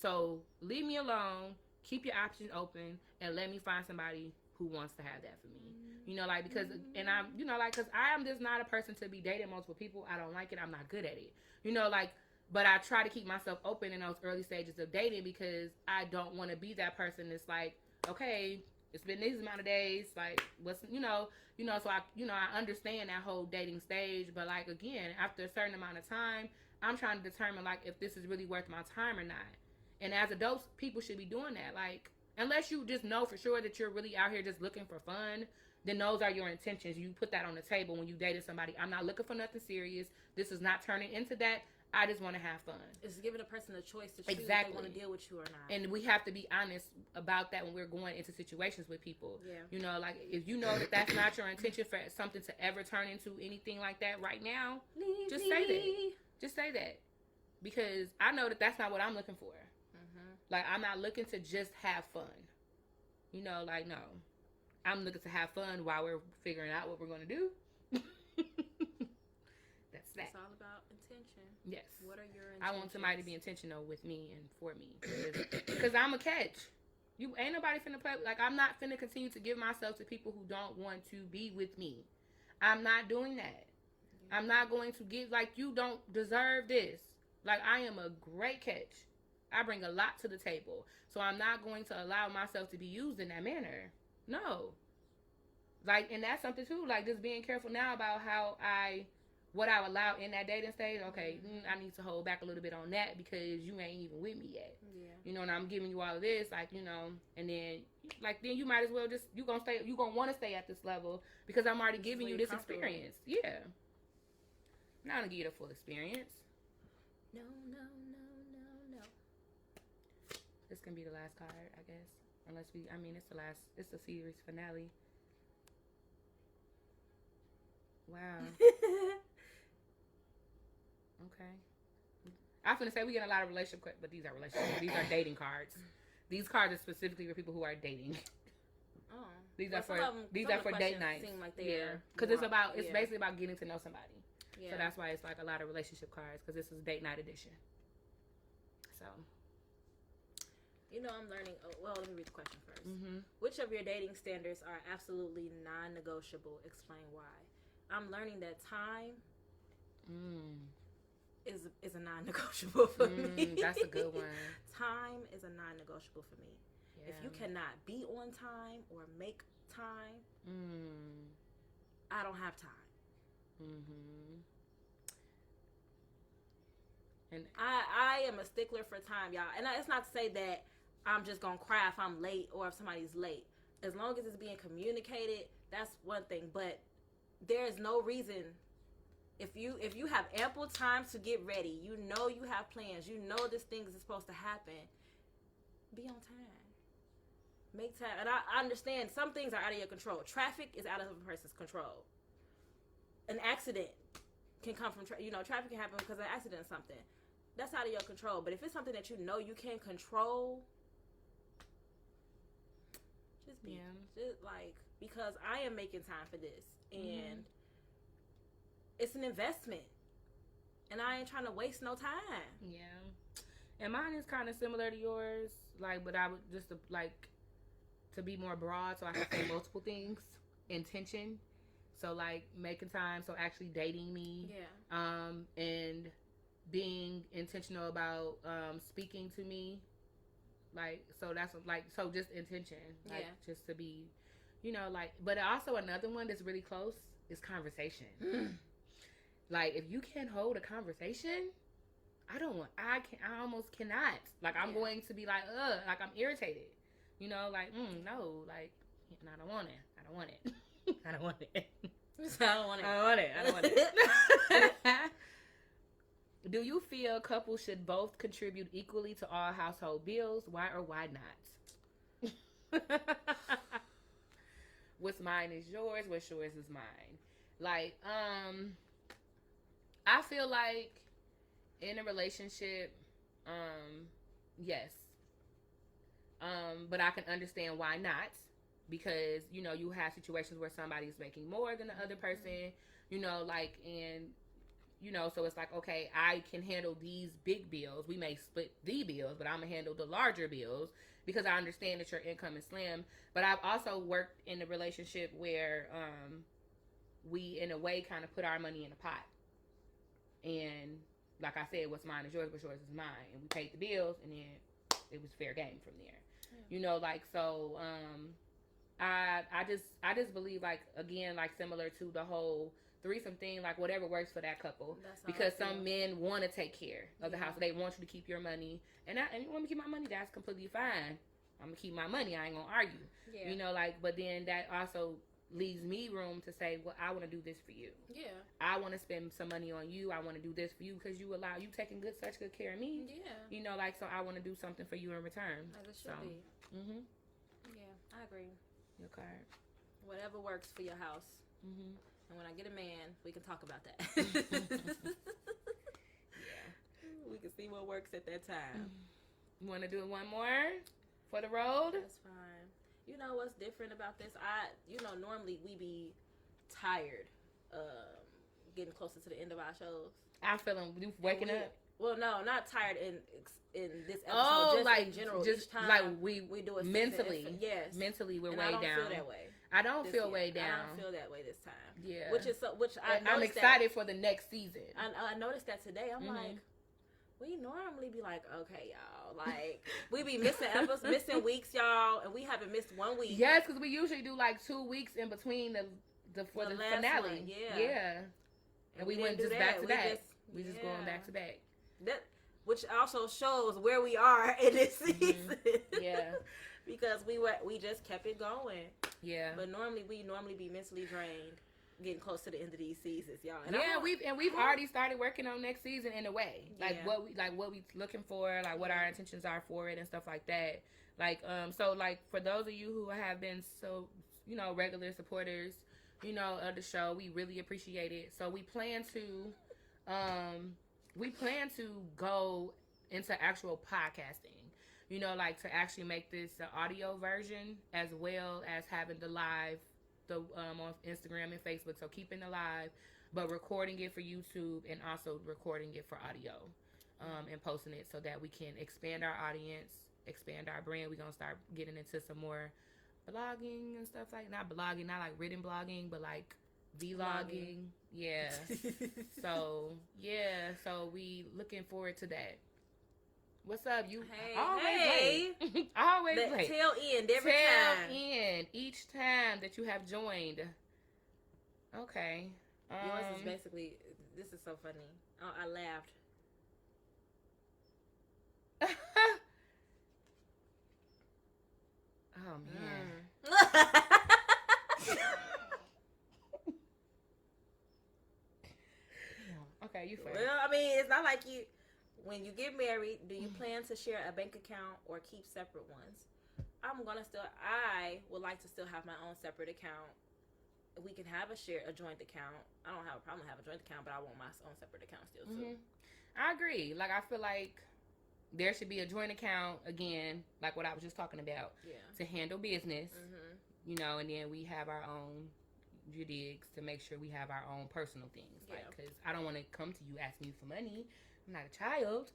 So leave me alone, keep your options open, and let me find somebody who wants to have that for me. You know, like, because, and I'm, you know, like, because I am just not a person to be dating multiple people. I don't like it. I'm not good at it. You know, like, but I try to keep myself open in those early stages of dating because I don't want to be that person that's like, okay, it's been this amount of days, like, what's, so I understand that whole dating stage, but like, again, after a certain amount of time, I'm trying to determine, like, if this is really worth my time or not. And as adults, people should be doing that. Like, unless you just know for sure that you're really out here just looking for fun, then those are your intentions. You put that on the table when you dated somebody. I'm not looking for nothing serious. This is not turning into that. I just want to have fun. It's giving a person a choice to choose if they want to deal with you or not. And we have to be honest about that when we're going into situations with people. Yeah. You know, like, if you know that that's not your intention for something to ever turn into anything like that right now, just say that. Just say that. Because I know that that's not what I'm looking for. Mm-hmm. Like, I'm not looking to just have fun. You know, like, no. I'm looking to have fun while we're figuring out what we're going to do. That's that. It's all about intention. Yes. What are your intentions? I want somebody to be intentional with me and for me. Because I'm a catch. You ain't nobody finna play. Like, I'm not finna continue to give myself to people who don't want to be with me. I'm not doing that. Yeah. I'm not going to give, like, you don't deserve this. Like, I am a great catch. I bring a lot to the table. So I'm not going to allow myself to be used in that manner. No. Like, and that's something too, like, just being careful now about what I allow in that dating stage. Okay, I need to hold back a little bit on that because you ain't even with me yet. Yeah. You know, and I'm giving you all of this, like, you know, and then, like, then you might as well just, you gonna want to stay at this level because I'm already giving you this experience. Yeah. I'm not gonna give you the full experience. No. This can be the last card, I guess. It's the series finale. Wow. Okay. I'm finna say we get a lot of relationship, but these are relationships. These are dating cards. These cards are specifically for people who are dating. Oh. These are for date nights. Like because it's basically about getting to know somebody. Yeah. So that's why it's like a lot of relationship cards because this is date night edition. So. You know, I'm learning. Well, let me read the question first. Mm-hmm. Which of your dating standards are absolutely non-negotiable? Explain why. I'm learning that time is a non-negotiable for me. That's a good one. Time is a non-negotiable for me. Yeah. If you cannot be on time or make time, I don't have time. Mm-hmm. And I am a stickler for time, y'all. And it's not to say that I'm just gonna cry if I'm late or if somebody's late. As long as it's being communicated, that's one thing. But there's no reason if you have ample time to get ready, you know you have plans, you know this thing is supposed to happen, be on time. Make time. And I understand some things are out of your control. Traffic is out of a person's control. An accident can come from traffic can happen because of an accident or something. That's out of your control. But if it's something that you know you can't control, just like, because I am making time for this and it's an investment and I ain't trying to waste no time. Yeah. And mine is kind of similar to yours, like, but I would just like to be more broad so I can say multiple things. Intention. So like making time, so actually dating me, Yeah. and being intentional about speaking to me, like, so that's like, so just intention, like, just to be, like, but also another one that's really close is conversation. Like, if you can't hold a conversation, I almost cannot. Like, I'm going to be like, like, I'm irritated. Like, no, like, I don't want it. I don't want it. I don't want it. I don't want it. I don't want it. I don't want it. Do you feel couples should both contribute equally to all household bills? Why or why not? What's mine is yours. What's yours is mine. Like, I feel like in a relationship, yes. But I can understand why not. Because, you have situations where somebody's making more than the other person, like, and, so it's like, okay, I can handle these big bills. We may split the bills, but I'm going to handle the larger bills because I understand that your income is slim. But I've also worked in a relationship where we, in a way, kind of put our money in a pot. And like I said, what's mine is yours, what's yours is mine. And we paid the bills, and then it was fair game from there. Yeah. Like, so I just believe, like, again, like, similar to the whole threesome thing, like, whatever works for that couple. Because some men want to take care of the house. They want you to keep your money. And you want me to keep my money, that's completely fine. I'm going to keep my money. I ain't going to argue. Yeah. Like, but then that also leaves me room to say, well, I want to do this for you. Yeah. I want to spend some money on you. I want to do this for you because you taking such good care of me. Yeah. Like, so I want to do something for you in return. As it should be. Mm-hmm. Yeah, I agree. Your card. Whatever works for your house. Mm-hmm. And when I get a man, we can talk about that. Yeah. We can see what works at that time. You want to do one more for the road? That's fine. You know what's different about this? Normally we be tired getting closer to the end of our shows. I'm feeling you waking up. Well, no, not tired in this episode. Just like in general, just each time like we do it mentally. Yes, mentally we're and way down. I don't feel that way. I don't feel way down. I don't feel that way this time. Yeah, I'm excited for the next season. I noticed that today. I'm like, we normally be like, okay, y'all, like we be missing episodes, missing weeks, y'all, and we haven't missed 1 week. Yes, because we usually do like 2 weeks in between the finale. One, yeah. And we went just back to back. We just going back to back. That, which also shows where we are in this season. Yeah. Because we just kept it going. Yeah. But we normally be mentally drained getting close to the end of these seasons, y'all. And we've already started working on next season in a way. Like what we looking for, like what our intentions are for it and stuff like that. Like so like for those of you who have been so, regular supporters, of the show, we really appreciate it. So we plan to go into actual podcasting, like to actually make this an audio version as well as having the live on Instagram and Facebook. So keeping the live, but recording it for YouTube and also recording it for audio and posting it so that we can expand our audience, expand our brand. We're going to start getting into some more blogging and stuff not like written blogging, but like vlogging. Yeah. So we looking forward to that. What's up? You always late. Always late. Tail end every time. Tail end each time that you have joined. Okay. Yours is basically, this is so funny. I laughed. Oh, man. Okay, you fair. Well, I mean, it's not like you... When you get married, do you plan to share a bank account or keep separate ones? I would like to still have my own separate account. We can have a joint account. I don't have a problem having a joint account, but I want my own separate account still too. I agree. Like, I feel like there should be a joint account, again, like what I was just talking about, to handle business, and then we have our own digs to make sure we have our own personal things. Like, because I don't want to come to you asking you for money. I'm not a child,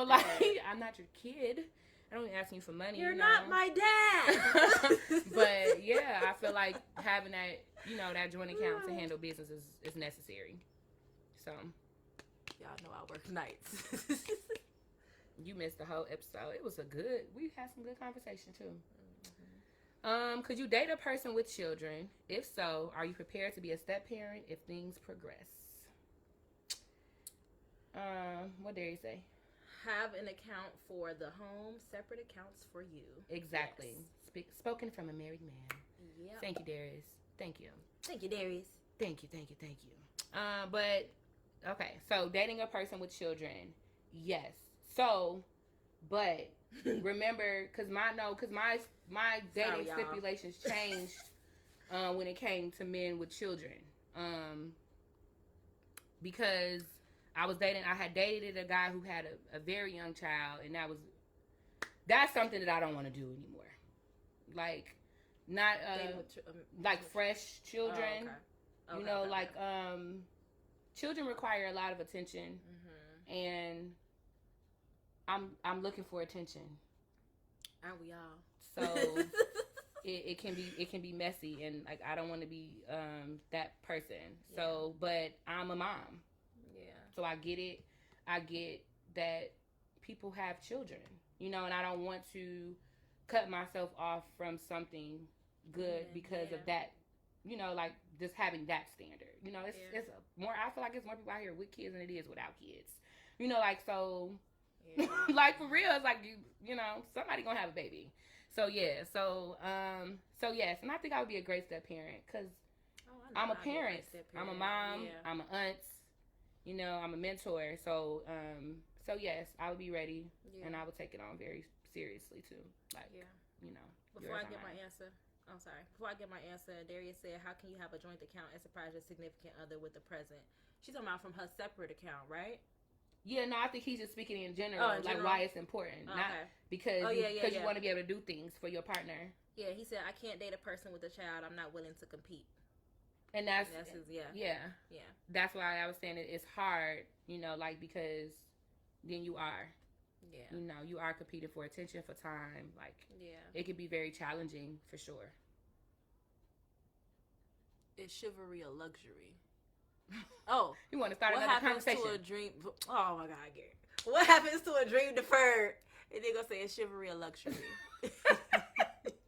like, I'm not your kid. I don't ask you for money. You're not my dad. But yeah, I feel like having that, that joint account to handle business is necessary. So y'all know I work nights. You missed the whole episode. It was we had some good conversation too. Could you date a person with children? If so, are you prepared to be a step parent if things progress? What dare you say? Have an account for the home, separate accounts for you. Exactly. Yes. Spoken from a married man. Yeah. Thank you, Darius. Thank you. Thank you, Darius. Thank you. But okay, so dating a person with children, yes. So, but remember, because my dating stipulations changed when it came to men with children, because I had dated a guy who had a very young child, and that's something that I don't want to do anymore. Like, not like fresh children. Oh, okay. Children require a lot of attention, and I'm looking for attention. Aren't we all? So it can be messy, and like I don't want to be that person. Yeah. So, but I'm a mom. Yeah. So I get it. I get that people have children, and I don't want to cut myself off from something good because of that. Like just having that standard. It's more. I feel like it's more people out here with kids than it is without kids. So. Yeah. Like for real, it's like somebody gonna have a baby. So yeah, so yes, and I think I would be a great step parent because I'm a parent. I'm a mom. Yeah. I'm an aunt. I'm a mentor. So yes, I would be ready, and I would take it on very seriously too. Like Before I get my answer, Darius said, "How can you have a joint account and surprise your significant other with the present?" She's talking about from her separate account, right? Yeah, no, I think he's just speaking in general, like why it's important, not because you want to be able to do things for your partner. Yeah, he said, I can't date a person with a child. I'm not willing to compete. And that's his, yeah. That's why I was saying it's hard, because then you are, you are competing for attention, for time, like it could be very challenging for sure. Is chivalry a luxury? Oh, you want to start another conversation? To a dream? Oh my God, Gary! What happens to a dream deferred? And they gonna say is chivalry a luxury? A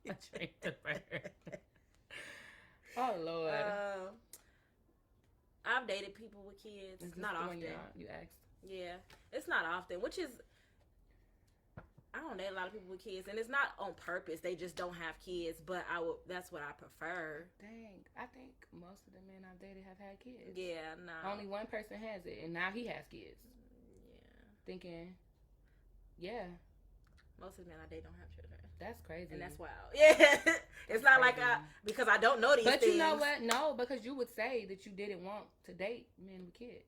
dream deferred. Oh Lord. I've dated people with kids. Not often. You asked. Yeah, it's not often. Which is, I don't date a lot of people with kids, and it's not on purpose. They just don't have kids. But that's what I prefer. Dang, I think most of the men I've dated have had kids. Yeah, no. Only one person has it, and now he has kids. Yeah. Thinking, yeah. Most of the men I date don't have children. That's crazy. And that's wild. Yeah. It's not crazy. Because I don't know these things. But you know what? No, because you would say that you didn't want to date men with kids.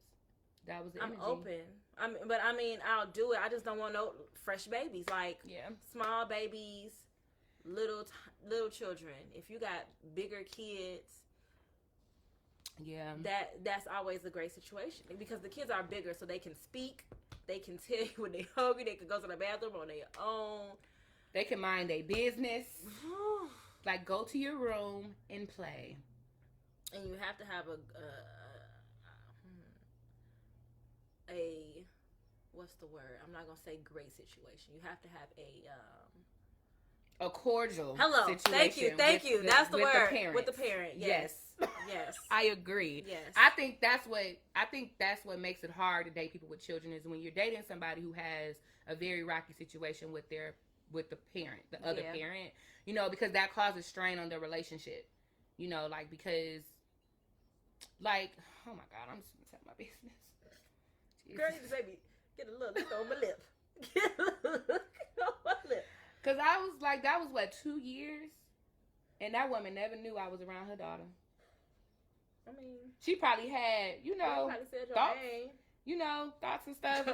That was the energy. I'm open. I'll do it. I just don't want no fresh babies. Like, small babies, little children. If you got bigger kids, that's always a great situation. Because the kids are bigger, so they can speak. They can tell you when they're hungry. They can go to the bathroom on their own. They can mind their business. Like, go to your room and play. And you have to have a what's the word? I'm not gonna say great situation. You have to have a cordial situation. Thank you. That's the word. With the parent. Yes. Yes. I agree. Yes. I think that's what makes it hard to date people with children is when you're dating somebody who has a very rocky situation with the parent, the other parent, because that causes strain on their relationship. Because oh my God, I'm just gonna tell my business. Jesus. Girl, you just made me get a little lick on my lip. Get a little lick on my lip. Cause I was like, that was what, 2 years, and that woman never knew I was around her daughter. I mean, she probably had, probably said your thoughts, name. Thoughts and stuff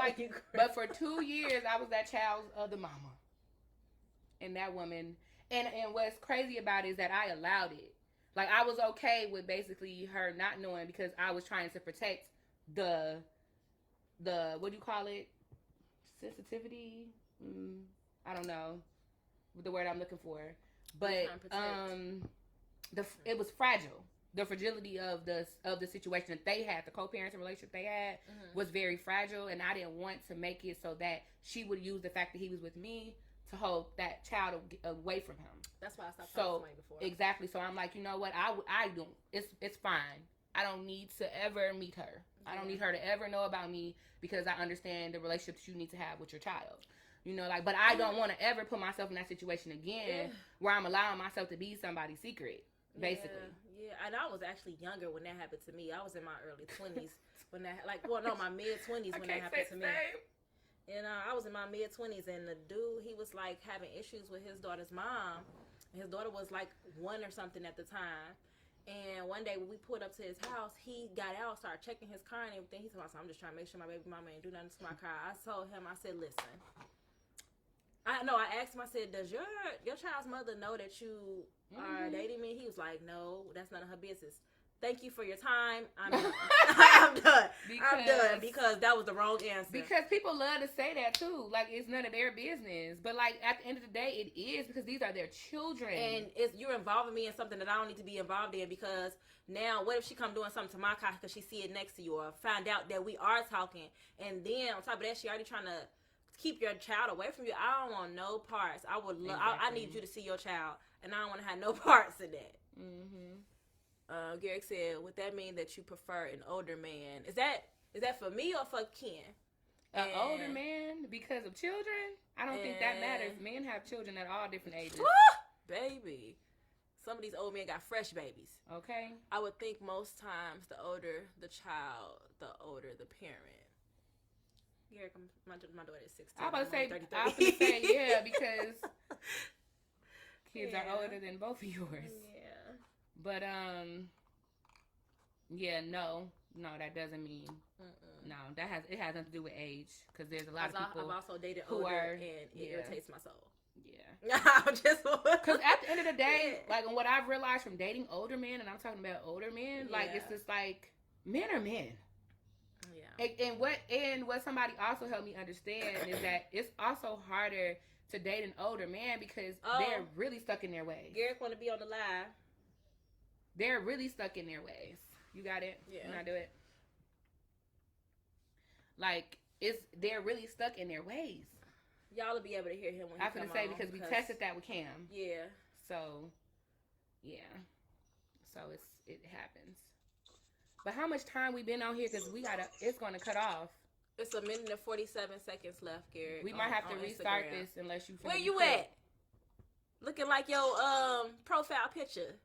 but for 2 years, I was that child's other mama. And that woman, and what's crazy about it is that I allowed it. Like, I was okay with basically her not knowing because I was trying to protect the what do you call it? Sensitivity? I don't know the word I'm looking for, but it was fragile. The fragility of the situation that they had, the co-parenting relationship they had, was very fragile, and I didn't want to make it so that she would use the fact that he was with me to hold that child away from him. That's why I stopped talking to somebody before. Exactly. So I'm like, you know what? I don't. It's fine. I don't need to ever meet her. I don't need her to ever know about me because I understand the relationships you need to have with your child. You know, like, but I don't want to ever put myself in that situation again where I'm allowing myself to be somebody's secret, basically. Yeah, and I was actually younger when that happened to me. I was in my early 20s when that, my mid-20s when that happened to me. And I was in my mid-20s, and the dude, he was, like, having issues with his daughter's mom. His daughter was, like, 1 or something at the time. And one day when we pulled up to his house, he got out, started checking his car and everything. He said, I'm just trying to make sure my baby mama ain't do nothing to my car. I told him, I said, listen. I asked him, I said, does your child's mother know that you are dating me? He was like, no, that's none of her business. Thank you for your time. I'm done. I'm done because that was the wrong answer. Because people love to say that too. Like, it's none of their business. But, like, at the end of the day, it is because these are their children. And you're involving me in something that I don't need to be involved in because now what if she come doing something to my car because she see it next to you or find out that we are talking and then on top of that she already trying to keep your child away from you. I don't want no parts. I would love. Exactly. I need you to see your child and I don't want to have no parts in that. Garrick said, would that mean that you prefer an older man? Is that for me or for Ken? An older man because of children? I don't think that matters. Men have children at all different ages. Baby. Some of these old men got fresh babies. Okay. I would think most times the older the child, the older the parent. Garrick, my daughter is 16. I was about to say, yeah, because kids are older than both of yours. Yeah. But, no, that doesn't mean, no, it has nothing to do with age, because there's a lot of people I've also dated older, and it irritates my soul. Yeah. Because at the end of the day, like, what I've realized from dating older men, and I'm talking about older men, like, it's just like, men are men. Yeah. And what somebody also helped me understand is that it's also harder to date an older man because they're really stuck in their ways. Garrick want to be on the live. They're really stuck in their ways. You got it? Yeah. Can I do it? Like, they're really stuck in their ways. Y'all will be able to hear him when he come on. I was going to say, because we tested that with Cam. Yeah. So, yeah. So, it happens. But how much time we been on here? Because it's going to cut off. It's 1 minute and 47 seconds left, Garrick. We might have to restart this unless you finish. Where you at? Looking like your profile picture.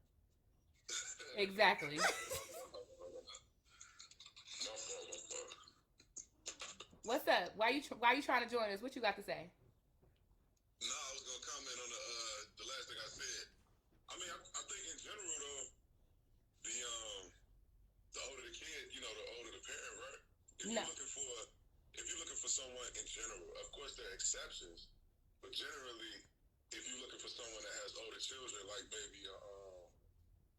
Exactly. What's up? Why you trying to join us? What you got to say? No, I was gonna comment on the last thing I said. I mean, I think in general though, the older the kid, the older the parent, right? If you're looking for someone in general, of course there are exceptions, but generally, if you're looking for someone that has older children, like maybe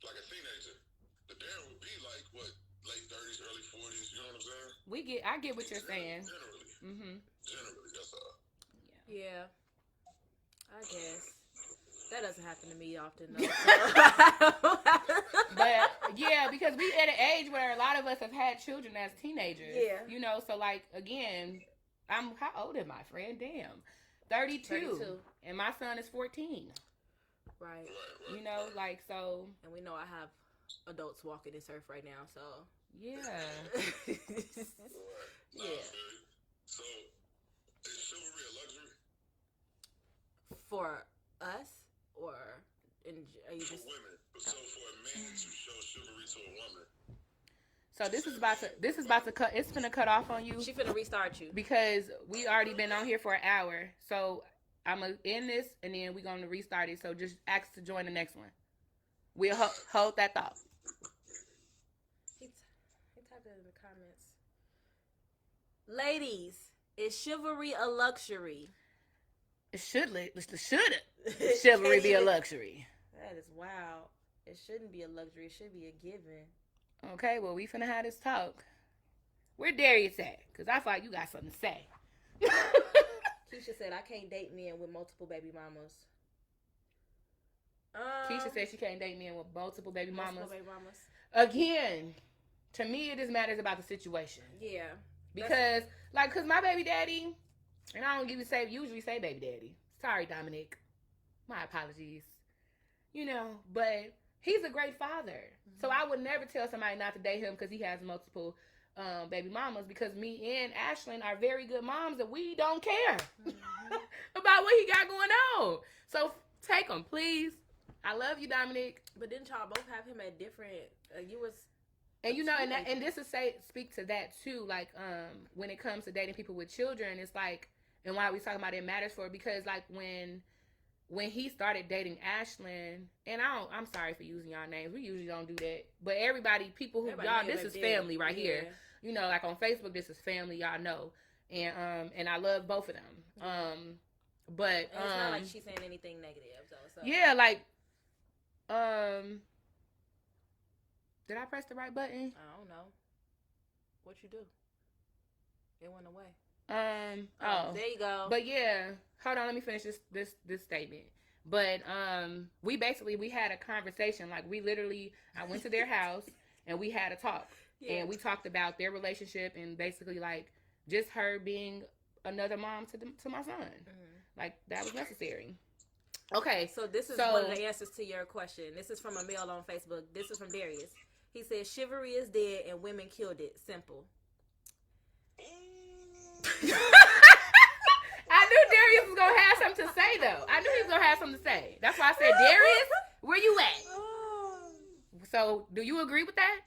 like a teenager, the parent would be like what, late 30s, early 40s. You know what I'm saying? I get what you're saying. Generally, generally, that's all. Yeah, I guess that doesn't happen to me often though. But yeah, because we at an age where a lot of us have had children as teenagers. Yeah. So like again, how old am I, friend? Damn, 32, and my son is 14. Right. Like, so. And we know I have adults walking this earth right now, so. Yeah. Yeah. So, is chivalry a luxury? For us, or are you just? For women. So, for a man to show chivalry to a woman. So this is about to cut. It's finna cut off on you. She finna restart you because we already been on here for an hour. So I'm gonna end this and then we're gonna restart it. So just ask to join the next one. We'll hold that thought. He typed it in the comments. Ladies, is chivalry a luxury? Chivalry be a luxury. That is wild. It shouldn't be a luxury. It should be a given. Okay, well, we finna have this talk. Where Darius at? Because I thought you got something to say. Keisha said, I can't date men with multiple baby mamas. Keisha said she can't date men with multiple baby mamas. Multiple baby mamas. Again, to me, it just matters about the situation. Yeah. Because my baby daddy, and I don't usually say baby daddy. Sorry, Dominic. My apologies. But he's a great father. Mm-hmm. So I would never tell somebody not to date him because he has multiple baby mamas, because me and Ashlyn are very good moms and we don't care about what he got going on. So take him, please. I love you, Dominic. But didn't y'all both have him at different? You was, and and this is speak to that too. Like when it comes to dating people with children, it's like, and why we talking about it matters for, because like when he started dating Ashlyn, and I'm sorry for using y'all names. We usually don't do that, but everybody this is family right here. Like on Facebook, this is family. Y'all know, and I love both of them. But and it's not like she's saying anything negative, though. So. Yeah, like. Did I press the right button? I don't know. What you do? It went away. There you go. But yeah, hold on. Let me finish this statement. But we had a conversation. Like I went to their house and we had a talk, and we talked about their relationship and basically like just her being another mom to my son. Mm-hmm. Like that was necessary. Okay, so this is one of the answers to your question. This is from a male on Facebook. This is from Darius. He says, chivalry is dead and women killed it. Simple. I knew Darius was going to have something to say, though. I knew he was going to have something to say. That's why I said, Darius, where you at? So, do you agree with that?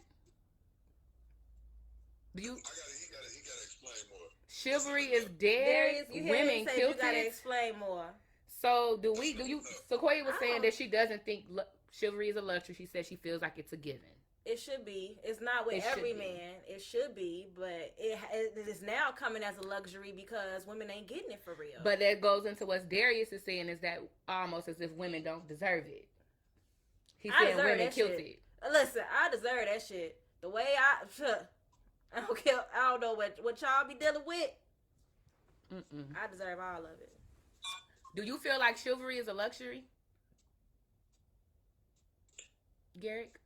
Do you? He gotta explain more. Chivalry is dead. Darius, women killed it. You gotta explain more. So Sequoia was saying that she doesn't think chivalry is a luxury. She said she feels like it's a given. It should be. It's not with every man. It should be, but it is now coming as a luxury because women ain't getting it for real. But that goes into what Darius is saying, is that almost as if women don't deserve it. He's saying women killed it. Listen, I deserve that shit. The way I don't care. I don't know what y'all be dealing with. I deserve all of it. Do you feel like chivalry is a luxury, Garrick?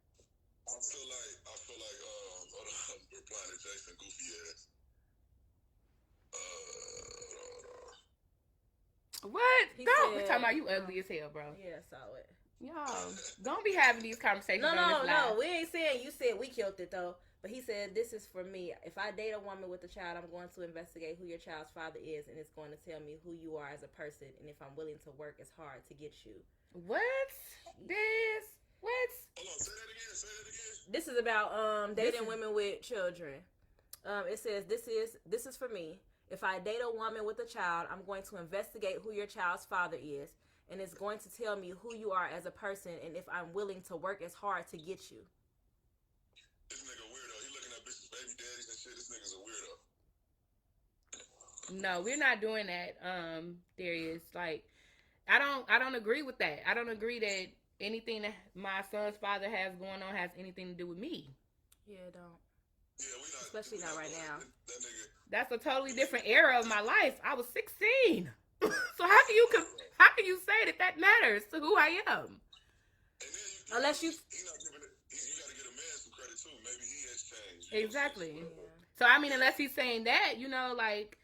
I feel like replying to Jason goofy ass. What? Don't be talking about you ugly as hell, bro. Yeah, I saw it. Y'all, don't be having these conversations. No. We ain't saying you said we killed it though. But he said, this is for me. If I date a woman with a child, I'm going to investigate who your child's father is, and it's going to tell me who you are as a person, and if I'm willing to work as hard to get you. What? What? Hold on, say that again. This is about dating women with children. It says, this is for me. If I date a woman with a child, I'm going to investigate who your child's father is, and it's going to tell me who you are as a person, and if I'm willing to work as hard to get you. This nigga weirdo. He looking at bitches' baby daddies and shit. This nigga's a weirdo. No, we're not doing that, Darius. Like, I don't agree with that. I don't agree that anything that my son's father has going on has anything to do with me. Yeah, it don't. Yeah, especially not right now. That nigga. That's a totally different era of my life. I was 16. So how can you say that matters to who I am? Unless you. Exactly. Yeah. So I mean, unless he's saying that, like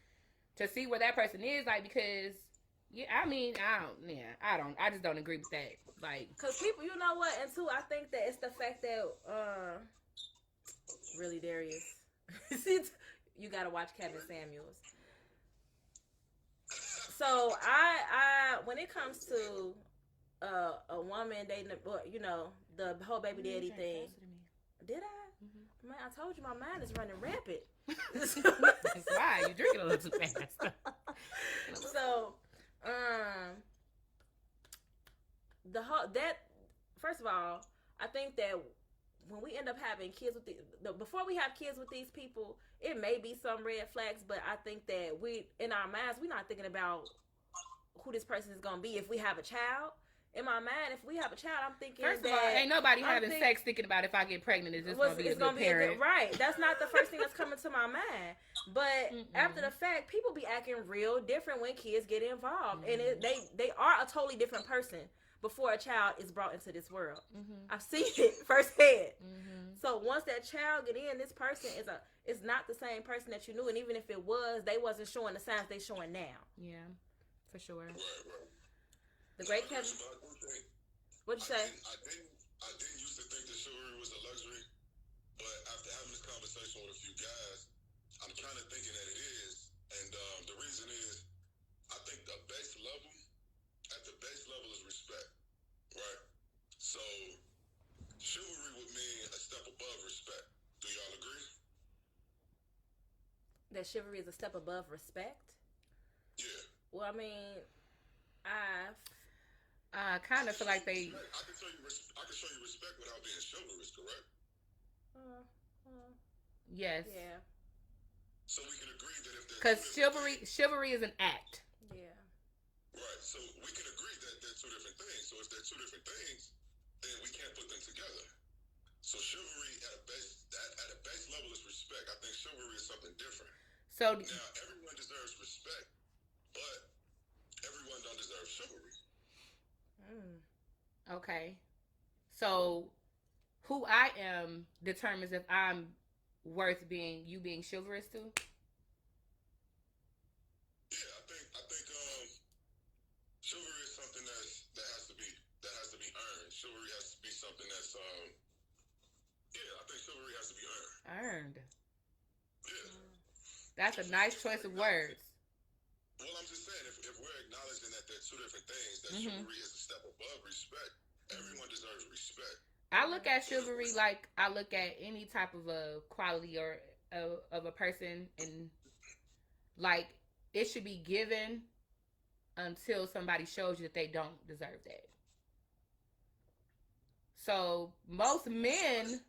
to see where that person is, like, because I just don't agree with that. Like, because people, you know what, and two, I think that it's the fact that really, Darius, you gotta watch Kevin Samuels. So I when it comes to a woman dating, the whole baby daddy thing, did I? Man, I told you my mind is running rampant. That's why you're drinking a little too fast. So, first of all, I think that when we end up having kids with before we have kids with these people, it may be some red flags, but I think that in our minds, we're not thinking about who this person is gonna be if we have a child. in my mind, if we have a child, I'm thinking First of that all, ain't nobody having sex thinking about if I get pregnant, is this going to be a good parent? Right. That's not the first thing that's coming to my mind. But after the fact, people be acting real different when kids get involved. And they are a totally different person before a child is brought into this world. I've seen it firsthand. So once that child get in, this person is not the same person that you knew. And even if it was, they wasn't showing the signs they showing now. Yeah, for sure. Right. The great Kevin. What'd you say? I didn't used to think that chivalry was a luxury, but after having this conversation with a few guys, I'm kind of thinking that it is. And the reason is, I think at the base level is respect, right? So chivalry would mean a step above respect. Do y'all agree? That chivalry is a step above respect? Yeah. Well, I mean, I kind of feel like they. I can show you respect without being chivalrous, correct? Yes. Yeah. So we can agree that if because chivalry is an act. Yeah. Right. So we can agree that they're two different things. So if they're two different things, then we can't put them together. So chivalry at a base level is respect. I think chivalry is something different. So now everyone deserves respect, but everyone don't deserve chivalry. Okay. So who I am determines if I'm worth being chivalrous to? Yeah, I think chivalry is something that has to be earned. Chivalry has to be something that's I think chivalry has to be earned. Yeah. That's a nice choice of words. Well, I'm just saying, if we're acknowledging that they're two different things, that chivalry is a step above respect, everyone deserves respect. I look at chivalry like I look at any type of a quality or of a person, and like it should be given until somebody shows you that they don't deserve that. So most men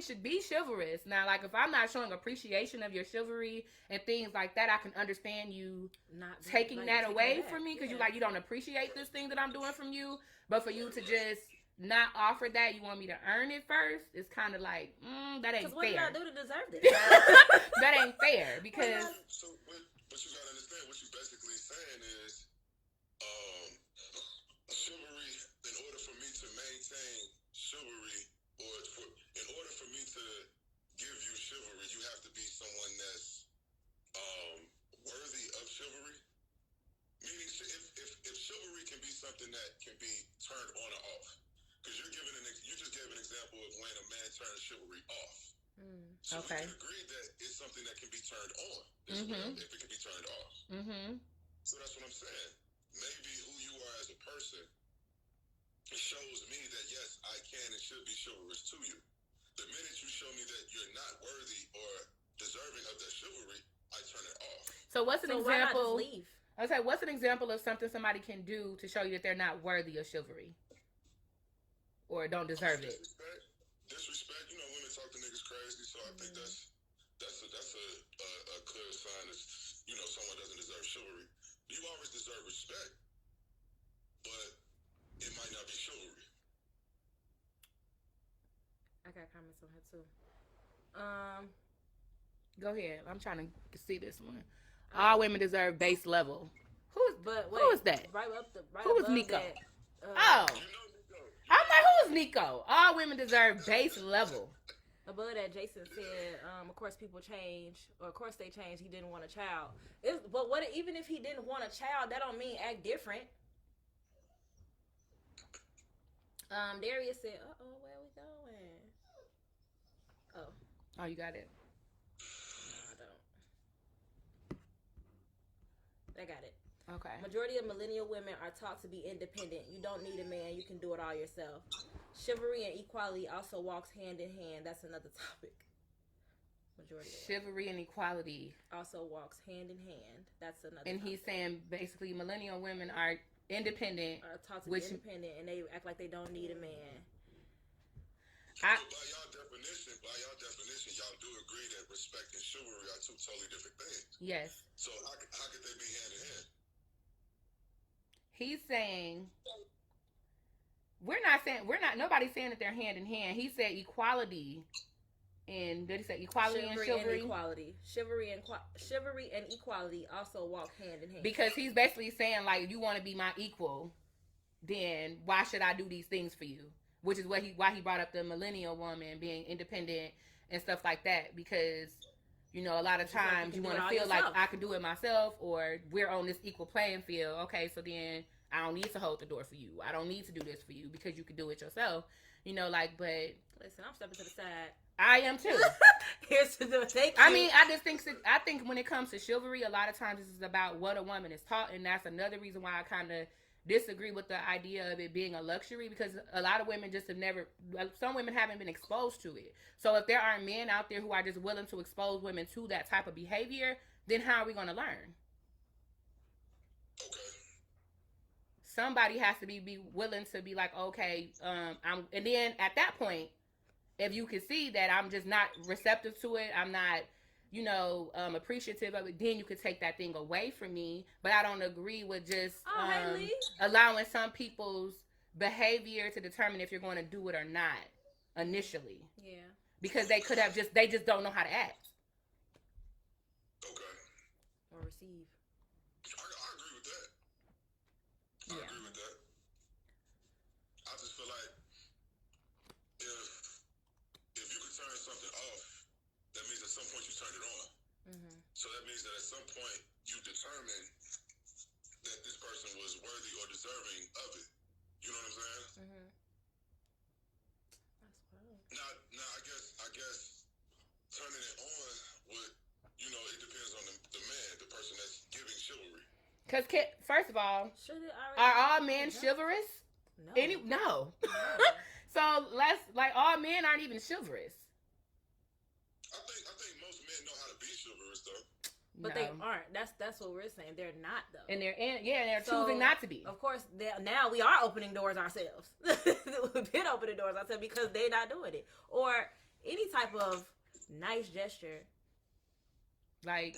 should be chivalrous. Now, like, if I'm not showing appreciation of your chivalry and things like that, I can understand you not taking that away from me because you don't appreciate this thing that I'm doing from you. But for you to just not offer that, you want me to earn it first, it's kind of like, that ain't fair. What did I do to deserve this? That ain't fair because... But you gotta understand, what you're basically saying is, chivalry, in order for me to maintain chivalry, or in order for me to give you chivalry, you have to be someone that's worthy of chivalry. Meaning, if chivalry can be something that can be turned on or off, because you just gave an example of when a man turns chivalry off. So we can agree that it's something that can be turned on as well, if it can be turned off. So that's what I'm saying. Maybe who you are as a person, it shows me that yes, I can and should be chivalrous to you. The minute you show me that you're not worthy or deserving of that chivalry, I turn it off. So what's an example? Why not just leave? I was like, what's an example of something somebody can do to show you that they're not worthy of chivalry or don't deserve it? Disrespect. You know, women talk to niggas crazy, so I think that's a clear sign that someone doesn't deserve chivalry. You always deserve respect, but it might not be chivalry. I got comments on her too. Go ahead. I'm trying to see this one. All women deserve base level. Who is that? Who is Nico? I'm like, who is Nico? All women deserve base level. Above that, Jason said, of course people change, or of course they change. He didn't want a child. Even if he didn't want a child, that don't mean act different. Darius said, where we going? Oh, you got it. I got it. Okay. Majority of millennial women are taught to be independent. You don't need a man. You can do it all yourself. Chivalry and equality also walks hand in hand. That's another topic. Majority of chivalry and equality also walks hand in hand. That's another And topic. He's saying basically millennial women are independent. Are taught to be independent, and they act like they don't need a man. By y'all definition, y'all do agree that respect and chivalry are two totally different things. Yes. So how could they be hand in hand? He's saying nobody's saying that they're hand in hand. He said equality. And did he say equality and chivalry? And equality. Chivalry and equality also walk hand in hand. Because he's basically saying, like, you want to be my equal, then why should I do these things for you? Which is why he brought up the millennial woman being independent and stuff like that. Because, you know, a lot of times you want to feel like I can do it myself, or we're on this equal playing field. Okay, so then I don't need to hold the door for you. I don't need to do this for you because you can do it yourself. You know, like, but... Listen, I'm stepping to the side. I am too. Here's to the thank you. I mean, I think when it comes to chivalry, a lot of times this is about what a woman is taught, and that's another reason why I kind of disagree with the idea of it being a luxury, because a lot of women just have never, some women haven't been exposed to it. So if there are men out there who are just willing to expose women to that type of behavior, then how are we going to learn? Somebody has to be willing to be like, okay, and then at that point, if you can see that I'm just not receptive to it, I'm not, you know, appreciative of it, then you could take that thing away from me. But I don't agree with just allowing some people's behavior to determine if you're going to do it or not initially. Yeah. Because they just don't know how to act. Okay. Or receive. I agree with that. I agree with that. I just feel like if you could turn something off, that means at some point you turn it on. Mm-hmm. So that means that at some point you determine that this person was worthy or deserving of it. You know what I'm saying? Mm-hmm. That's wild. Now I guess turning it on would, you know, it depends on the man, the person that's giving chivalry. Because, first of all, are all men chivalrous? No. No. So all men aren't even chivalrous. I think most men know how to be chivalrous though. But they aren't. That's what we're saying. They're not though. And they're choosing not to be. Of course, now we are opening doors ourselves. We've been opening doors ourselves because they're not doing it, or any type of nice gesture. Like,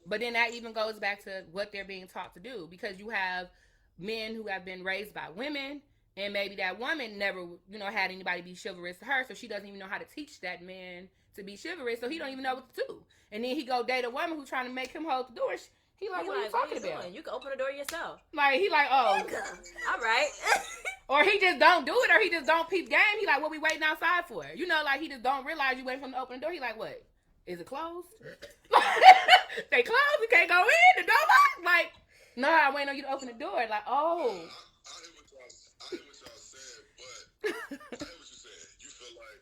but then that even goes back to what they're being taught to do, because you have men who have been raised by women. And maybe that woman never, you know, had anybody be chivalrous to her, so she doesn't even know how to teach that man to be chivalrous, so he don't even know what to do. And then he go date a woman who's trying to make him hold the door. He like, what are you talking about? You can open the door yourself. Like, he like, oh. All right. Or he just don't do it, or he just don't peep game. He like, what we waiting outside for? You know, like, he just don't realize you waiting for him to open the door. He like, what? Is it closed? They closed, we can't go in, the door locked. Like, no, I waiting on you to open the door. Like, oh. I hear what y'all said, but I hear what you said. You feel like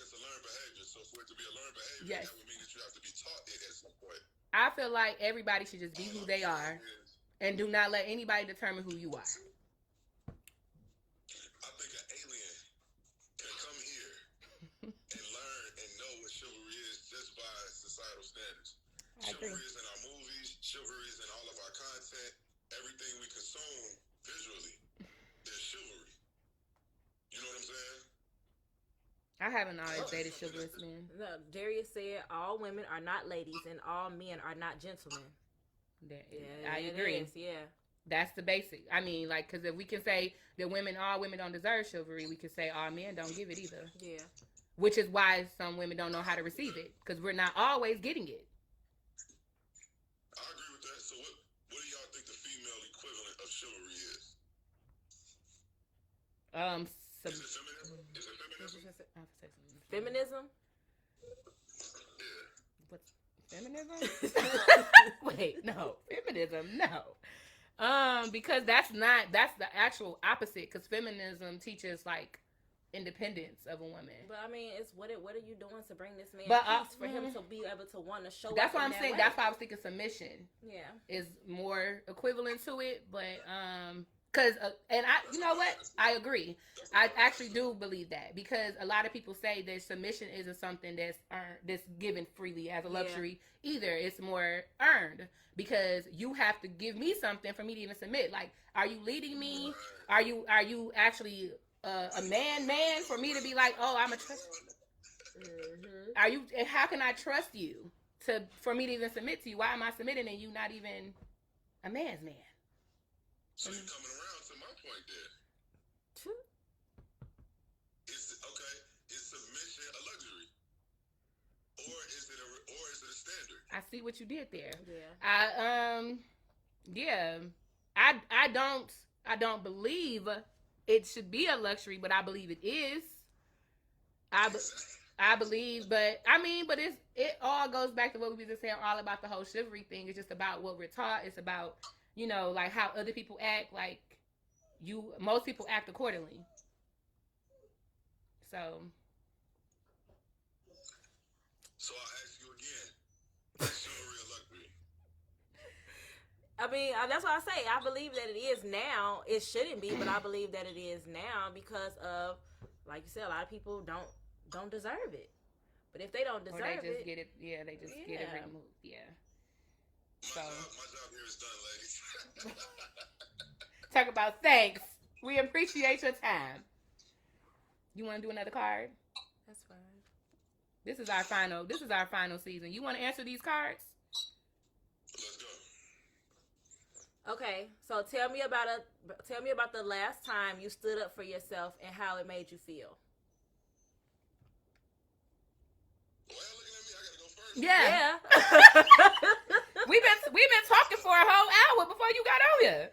it's a learned behavior. So for it to be a learned behavior, that would mean that you have to be taught it at some point. I feel like everybody should just be who they are and do not let anybody determine who you are. I think an alien can come here and learn and know what chivalry is just by societal standards. Chivalry is in our movies, chivalry is in all of our content, everything we consume visually. There's chivalry. You know what I'm saying? I haven't always dated chivalrous men. No, Darius said all women are not ladies and all men are not gentlemen. I agree. Yeah. That's the basic. I mean, like, because if we can say that all women don't deserve chivalry, we can say all men don't give it either. Yeah. Which is why some women don't know how to receive it, because we're not always getting it. I agree with that. So what do y'all think the female equivalent of chivalry is? Is it feminism? Feminism? Yeah. What's feminism? Wait, no. Feminism, no. Because that's the actual opposite, because feminism teaches, like, independence of a woman. But I mean, it's what are you doing to bring this man peace for him to be able to want to show up? That's what I'm saying. That's why I was thinking submission. Yeah, is more equivalent to it, but because and you know what, I agree. I actually do believe that, because a lot of people say that submission isn't something that's earned, that's given freely as a luxury either. It's more earned, because you have to give me something for me to even submit. Like, are you leading me? Are you actually a man for me to be like, oh, I'm a trust? Are you? How can I trust you for me to even submit to you? Why am I submitting and you not even a man's man? So you're coming around to my point there. I see what you did there. Yeah. I don't believe it should be a luxury, but I believe it is. I believe, but it all goes back to what we were just saying, all about the whole chivalry thing. It's just about what we're taught. It's about, like how other people act. Like most people act accordingly. So I'll ask you again. Chivalry or luxury? I mean, that's what I say. I believe that it is now. It shouldn't be, but I believe that it is now because of, like you said, a lot of people don't deserve it. But if they don't deserve it, or they just get it. Yeah, they just get it removed. Yeah. My job here is done, ladies. Talk about thanks. We appreciate your time. You want to do another card? That's fine. This is our final season. You want to answer these cards? Let's go. Okay, so tell me about the last time you stood up for yourself and how it made you feel. Well, looking at me, I gotta go first. Yeah. We've been talking for a whole hour before you got on here.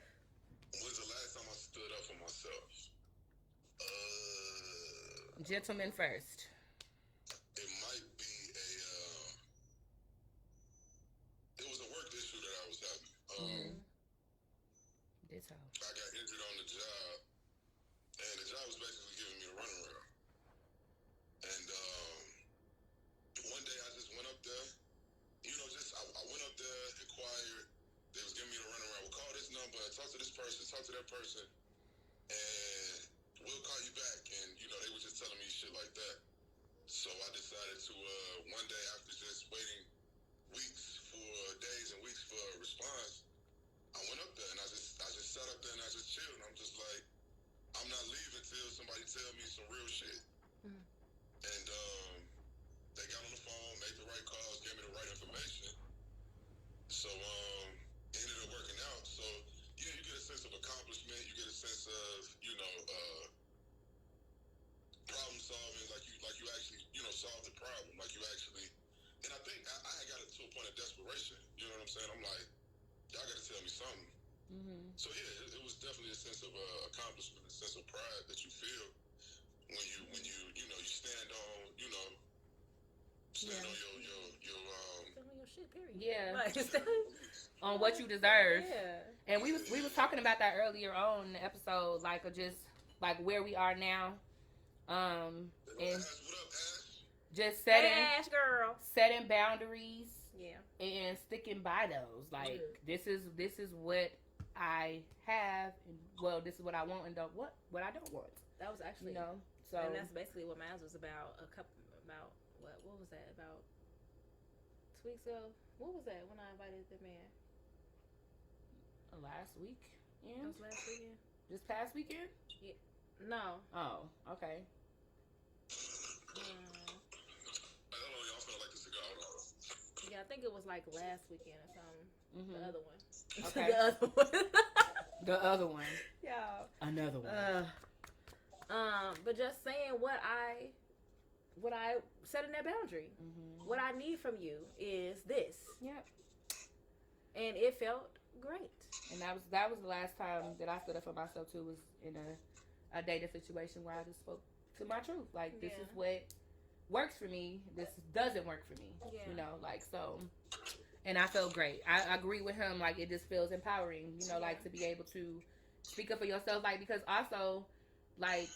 When's the last time I stood up for myself? Gentlemen first. It might be it was a work issue that I was having. Ditto. I got injured on the job, and the job was basically giving me a runaround. And one day I just went up there, I went up there, inquired. They was giving me the runaround. We'll call this number, talk to this person, talk to that person, and we'll call you back. And they were just telling me shit like that. So I decided to one day, after just waiting days and weeks for a response, I went up there and I just sat up there and I just chilled. And I'm just like, I'm not leaving till somebody tell me some real shit. Mm-hmm. And they got on the phone, made the right calls, gave me the right information. So it ended up working out. So yeah, you get a sense of accomplishment. You get a sense of problem solving. Like you actually solved the problem. Like you actually. And I think I had got it to a point of desperation. You know what I'm saying? I'm like, y'all got to tell me something. Mm-hmm. So yeah, it was definitely a sense of accomplishment, a sense of pride that you feel when you stand on your shit, period. Yeah. Like, on what you deserve. Yeah. And we was talking about that earlier on in the episode, like just like where we are now, and just setting boundaries. Yeah. And sticking by those. Like this is what I have, and this is what I want and what I don't want. That was actually So and that's basically what mine was about. What was that about 2 weeks ago? What was that when I invited the man? Last week. That was last weekend. This past weekend? Yeah. No. Oh, okay. Yeah, I think it was like last weekend or something. Mm-hmm. The other one. Okay. The other one. The other one. Yeah. Another one. But just saying what I set in that boundary. Mm-hmm. What I need from you is this. Yep. And it felt great. And that was the last time that I stood up for myself too, was in a dating situation where I just spoke to my truth. Like this is what works for me. This doesn't work for me. Yeah. So. And I felt great. I agree with him. Like, it just feels empowering, like, to be able to speak up for yourself. Like, because also, like,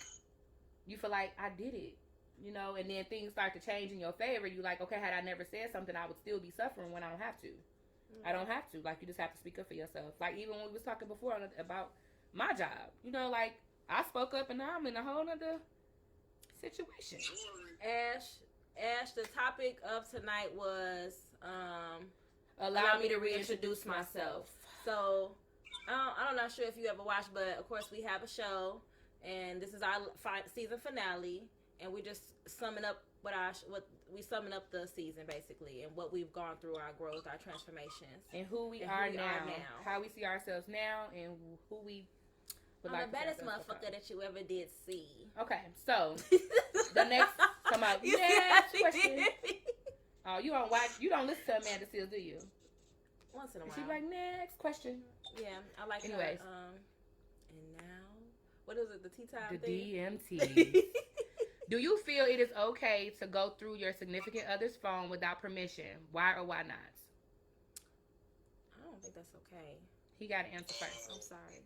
you feel like, I did it, and then things start to change in your favor. You like, okay, had I never said something, I would still be suffering when I don't have to. Mm-hmm. I don't have to. Like, you just have to speak up for yourself. Like, even when we was talking before about my job, like, I spoke up and now I'm in a whole other situation. Ash, the topic of tonight was, Allow me to reintroduce myself. So, I'm not sure if you ever watched, but of course we have a show, and this is our season finale, and we're just summing up summing up the season basically, and what we've gone through, our growth, our transformations, and who we are now, how we see ourselves now, and who we. I'm the baddest motherfucker that you ever did see. Okay, so the next question. Oh, you don't watch? You don't listen to Amanda Seals, do you? Once in a while. She's like, next question. Yeah, I like Anyways. her. And now, what is it? The tea time The thing? DMT. Do you feel it is okay to go through your significant other's phone without permission? Why or why not? I don't think that's okay. He got to answer first. I'm sorry.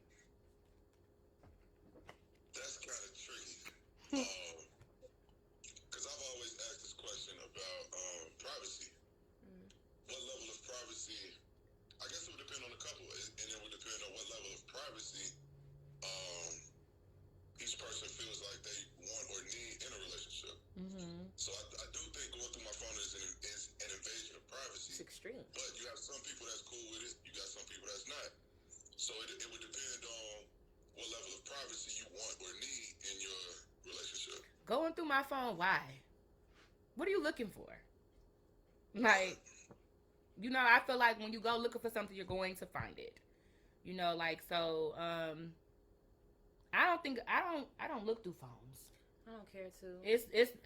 That's kind of tricky. Because I've always asked this question about privacy. What level of privacy? I guess it would depend on the couple, and it would depend on what level of privacy each person feels like they want or need in a relationship. Mm-hmm. So I do think going through my phone is an invasion of privacy. It's extreme. But you have some people that's cool with it. You got some people that's not. So it would depend on what level of privacy you want or need in your relationship. Going through my phone, why? What are you looking for? Like, you know, I feel like when you go looking for something, you're going to find it. You know, like, so, I don't look through phones. I don't care to.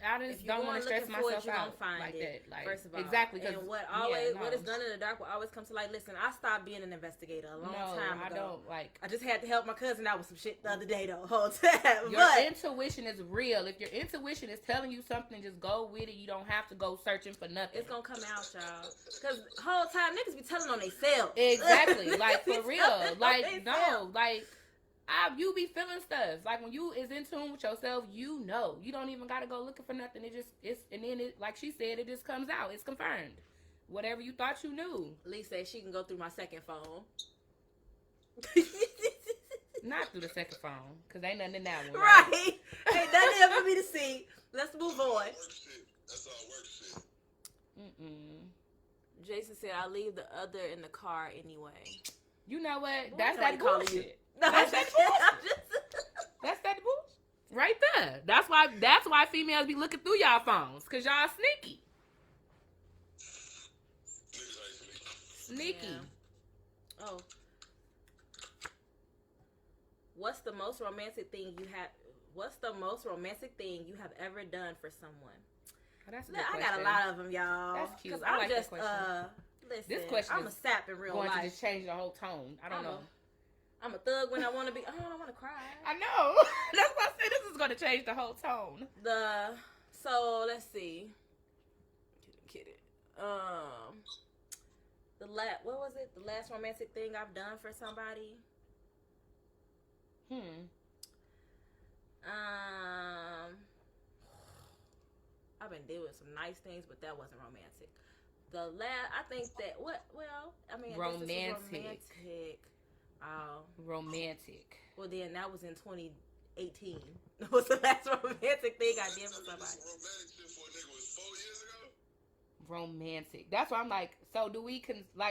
I just don't want to stress myself out like that. Like, first of all, exactly. And what is done in the dark will always come to light. Listen, I stopped being an investigator a long time ago. I don't like. I just had to help my cousin out with some shit the other day, though. Whole time. Your intuition is real. If your intuition is telling you something, just go with it. You don't have to go searching for nothing. It's gonna come out, y'all. Because whole time niggas be telling on themselves. Exactly. Like, for real. Like, no. Like, you be feeling stuff. Like, when you is in tune with yourself, you know. You don't even gotta go looking for nothing. And then like she said, it just comes out. It's confirmed. Whatever you thought you knew. Lee said she can go through my second phone. Not through the second phone, because ain't nothing in that one. Right. Ain't nothing there for me to see. Let's move on. That's all work shit. Jason said, I'll leave the other in the car anyway. You know what? Boy, That's that bullshit. You. That's that bullshit. That's that bullshit. Right there. That's why females be looking through y'all phones, because y'all sneaky. Sneaky. Yeah. Oh. What's the most romantic thing you have ever done for someone? Oh, that's a good I question. got a lot of them, y'all. That's cute. Because I I'm like just, this question. listen, This question I'm a sap in real going life. to just change the whole tone. I don't know. I'm a thug when I want to be. Oh, I want to cry. I know. That's why I said this is going to change the whole tone. So let's see. Get it. What was it? The last romantic thing I've done for somebody. I've been doing some nice things, but that wasn't romantic. I think that romantic. Romantic. Well, then that was in 2018. That was the last romantic thing I did for somebody. Romantic shit for a nigga was 4 years ago? Romantic. That's why I'm like, so do we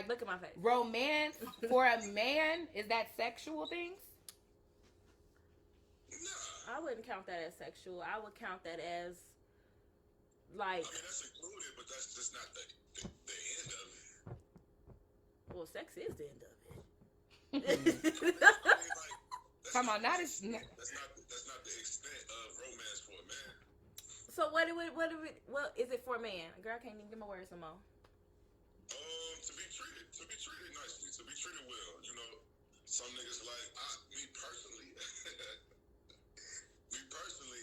look at my face. Romance for a man, is that sexual things? Nah. I wouldn't count that as sexual. I would count that as like. I mean, that's included, but that's just not the end of it. Well, sex is the end of it. Come on, that's not the extent of romance for a man. So what is it for a man? Girl, I can't even get my words no more. To be treated nicely, to be treated well. You know, some niggas like me personally,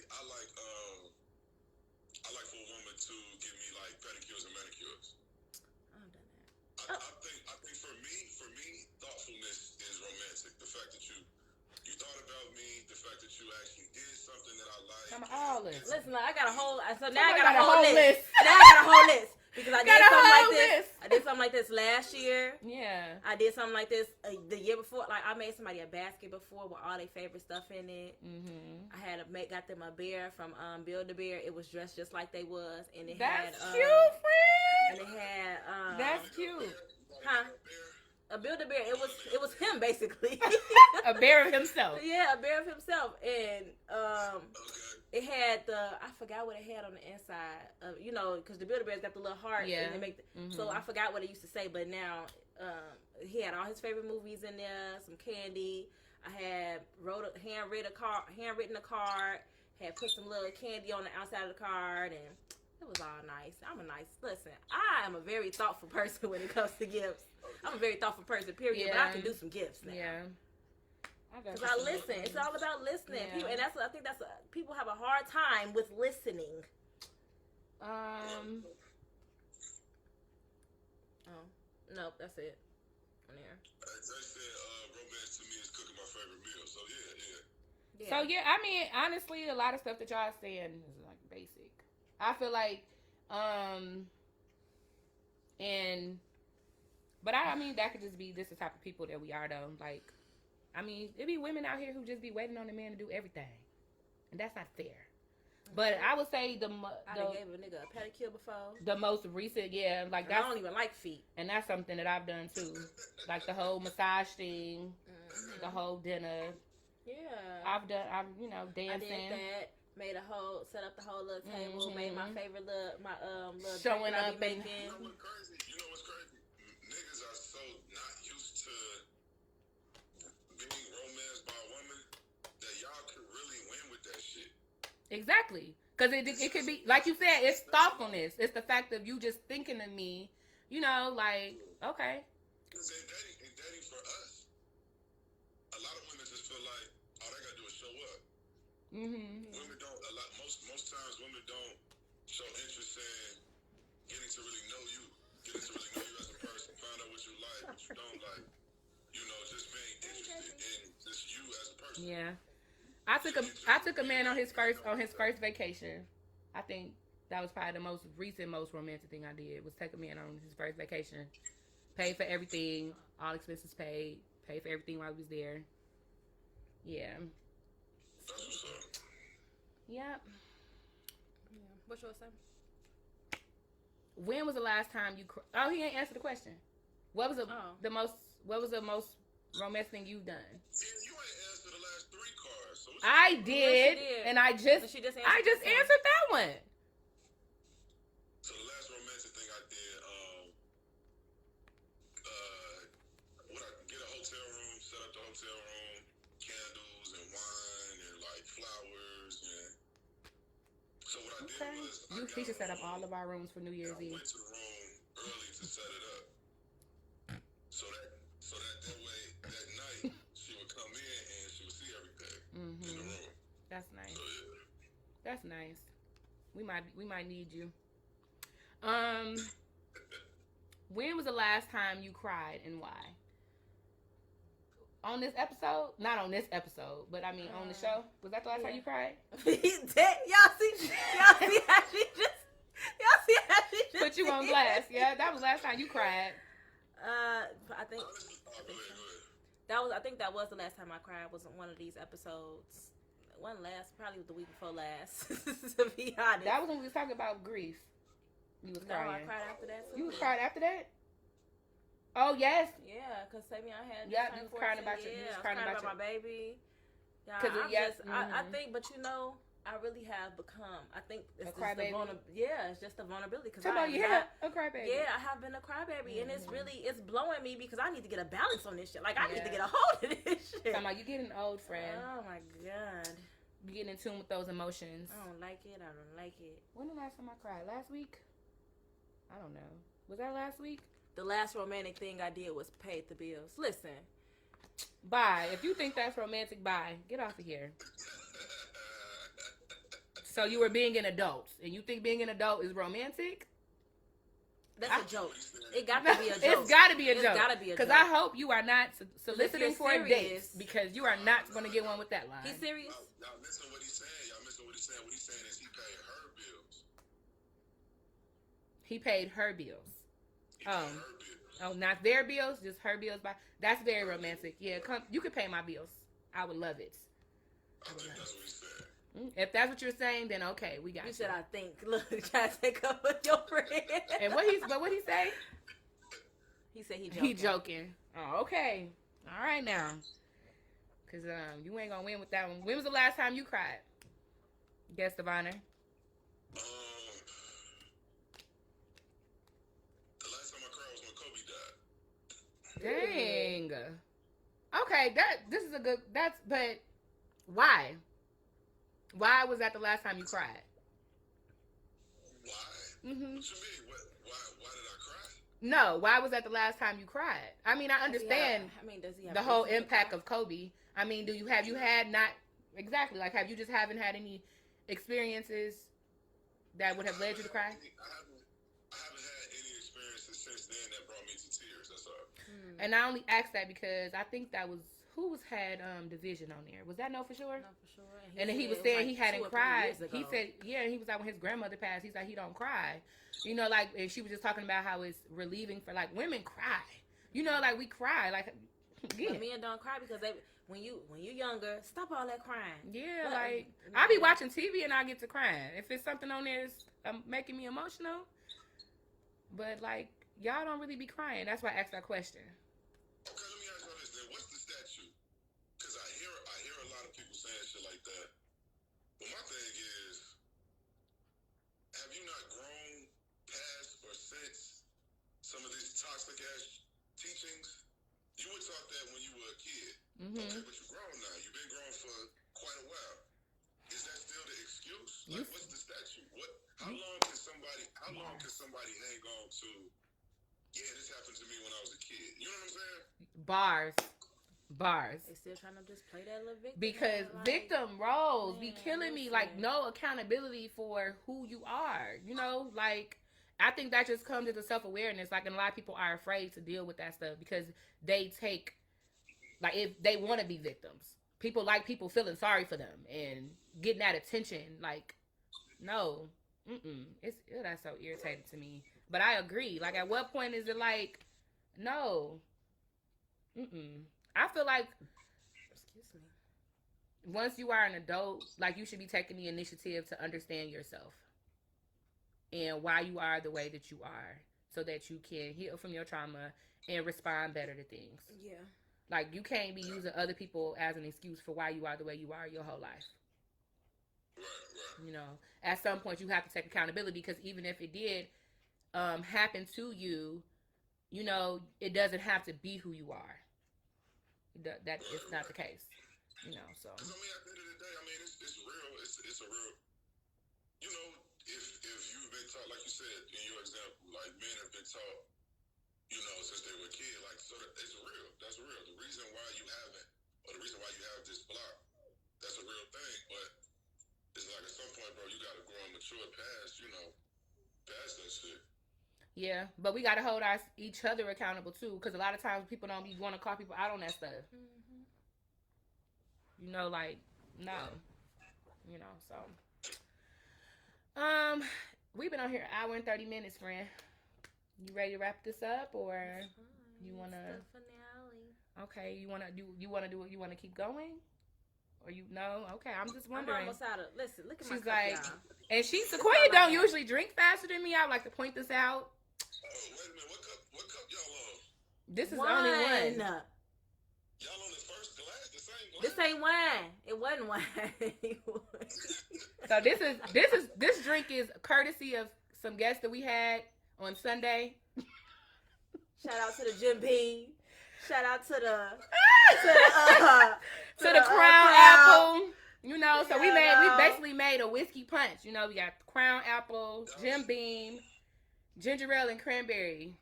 I like for a woman to give me like pedicures and manicures. I've done that. I think for me, thoughtfulness is romantic. The fact that you thought about me, the fact that you actually did something that I like. Come on, listen, I got a whole. So now Somebody I got a whole list. Now I got a whole list because I did something like this last year. Yeah. I did something like this the year before. Like I made somebody a basket before with all their favorite stuff in it. Mm-hmm. I had got them a bear from Build-A-Bear. It was dressed just like they was, and it That's had cute, friend. and it had that's cute. Huh? A Build-A-Bear. It was him basically. A bear of himself. Yeah, a bear of himself, and it had I forgot what it had on the inside of because the Build-A-Bear's got the little heart. Yeah. And they make so I forgot what it used to say, but now he had all his favorite movies in there, some candy. I had handwritten a card, had put some little candy on the outside of the card, and It was all nice. Listen, I am a very thoughtful person when it comes to gifts. I'm a very thoughtful person, period. Yeah. But I can do some gifts now. Yeah. Because I listen. It's all about listening. Yeah. People, and I think people have a hard time with listening. Um, Oh, nope, that's it. On here. They said romance to me is cooking my favorite meal. So yeah. So yeah, I mean, honestly, a lot of stuff that y'all saying is like basic. I feel like, but I mean, that could just be this the type of people that we are though. Like, I mean, it be women out here who just be waiting on a man to do everything, and that's not fair. But I would say I done gave a nigga a pedicure before. the most recent, yeah, like I don't even like feet. and that's something that I've done too, like the whole massage thing, the whole dinner. Yeah. I've dancing. I did that. Set up the whole little table. Made my favorite little Showing drink that I up be and- making. You know what's crazy? Niggas are so not used to being romanced by a woman that y'all can really win with that shit. Exactly. Because it could be, like you said, it's thoughtfulness. It's the fact of you just thinking of me, like, okay. Because in dating for us, a lot of women just feel like, all they gotta do is show up. Mm-hmm. Women don't, most times women don't show interest in getting to really know you. Getting to really know you as a person. Find out what you like, what you don't like. Just being interested in just you as a person. Yeah. I took a man on his first vacation. I think that was probably the most romantic thing I did was take a man on his first vacation. Paid for everything, all expenses paid for everything while I was there. Yeah. That's what's up. Yep. Yeah. What you say? When was the last time you Oh, he ain't answered the question. What was the most romantic thing you've done? You ain't answered the last 3 cards. So I did, and I just She just answered that one. So the last romantic thing I did, would I get a hotel room, set up the hotel room, candles and wine and like flowers, and so what I did was He should set up all of our rooms for New Year's I Eve. went to the room early to set it up, so that way that night she would come in and she would see everything in the room. That's nice. So yeah. That's nice. We might need you. When was the last time you cried and why? On this episode? Not on this episode, but I mean on the show. Was that the last time you cried? Y'all see how she just Put you on blast. Yeah, that was the last time you cried. I think that was the last time I cried. Was one of these episodes. Probably the week before last. To be honest, That was when we was talking about grief. You was no, I crying. cried after that too. You was crying after that? Oh yes. Yeah, because Savion had. Yeah, you was crying about your. You was crying about my baby. Yeah, I think, but I really have become. I think it's just crybaby. it's just the vulnerability. Because a crybaby. Yeah, I have been a crybaby, and it's blowing me because I need to get a balance on this shit. Like I need to get a hold of this shit. Talking about you getting old, friend. Oh my god. You getting in tune with those emotions. I don't like it. When the last time I cried? Last week? I don't know. Was that last week? The last romantic thing I did was pay the bills. Listen. Bye. If you think that's romantic, bye. Get off of here. So you were being an adult, and you think being an adult is romantic? That's a joke. It got to be a joke. It's got to be a joke. It's got to be a joke. Because I hope you are not soliciting for a date, serious, because you are not going to get one with that line. He's serious? Y'all missing what he's saying. What he's saying is he paid her bills. He paid her bills. He paid her bills. Oh, not their bills, just her bills. That's very romantic. Yeah, you could pay my bills. I would love it. I think that's what he's saying. If that's what you're saying, then okay, we got you. You said I think. Look, try to take up with your friend. And what he say? He said he joking. He joking. Oh, okay. All right now. Cause you ain't gonna win with that one. When was the last time you cried? Guest of honor. The last time I cried was when Kobe died. Dang. Okay, this is a good. But why? Why was that the last time you cried? Why? Mm-hmm. What you mean? Why did I cry? No, why was that the last time you cried? I mean, I understand does he have the whole reason to impact cry? of Kobe. I mean, have you had not exactly like have you just haven't had any experiences that would have led you to cry? I haven't had any experiences since then that brought me to tears. That's all. And I only asked that because I think that was who was had Division on there. Was that No For Sure? No, for sure. And then he was saying he hadn't cried. He said, yeah, and he was like when his grandmother passed, he's like he don't cry. You know, like and she was just talking about how it's relieving for like women cry. You know, like we cry, like yeah. But men don't cry because when you younger, stop all that crying. Yeah, like I be watching TV and I get to crying if it's something on there that's making me emotional. But like y'all don't really be crying. That's why I asked that question. Okay, let me ask you this then. What's the statute? Because I hear a lot of people saying shit like that. But my thing is, have you not grown past or since some of these toxic ass teachings? You were taught that when you were a kid. Mm-hmm. Okay, but you're grown now. You've been grown for quite a while. Is that still the excuse? Like, what's the statute? How long can somebody hang on to? Yeah, this happened to me when I was a kid. You know what I'm saying? Bars. They still trying to just play that little victim. Because like, victim roles be man, killing me. Like no accountability for who you are. You know, like I think that just comes into self-awareness. Like, and a lot of people are afraid to deal with that stuff because they take, like, if they want to be victims. People like people feeling sorry for them and getting that attention. Like, no, that's so irritating to me. But I agree. Like, at what point is it like, no, I feel like, excuse me, once you are an adult, like, you should be taking the initiative to understand yourself and why you are the way that you are so that you can heal from your trauma and respond better to things. Yeah. Like, you can't be using other people as an excuse for why you are the way you are your whole life. You know, at some point you have to take accountability because even if it did happen to you, you know, it doesn't have to be who you are. That is not the case. You know, so. Because, I mean, at the end of the day, I mean, it's real. It's a real, you know, if you've been taught, like you said in your example, like men have been taught, you know, since they were a kid, like, so it's real. That's real. The reason why you haven't, or the reason why you have this block, that's a real thing. But it's like at some point, bro, you got to grow and mature past, you know, past that shit. Yeah, but we got to hold each other accountable too, because a lot of times people don't be want to call people out on that stuff. Mm-hmm. You know, like, no. You know, so. We've been on here an hour and 30 minutes, friend. You ready to wrap this up, or you want to? The finale. Okay, you want to keep going? Or you no? Okay, I'm just wondering. I'm almost out of. Listen, look at She's my like, cup, y'all. and Sequoia don't usually drink faster than me. I would like to point this out. Oh, wait a minute. What cup y'all on? This is only one. Y'all on the first glass? The same glass? This ain't wine. It wasn't wine. So this drink is courtesy of some guests that we had on Sunday. Shout out to the Jim Beam. Shout out to the Crown Apple. You know, so we basically made a whiskey punch. You know, we got Crown Apple, Jim Beam, ginger ale, and cranberry.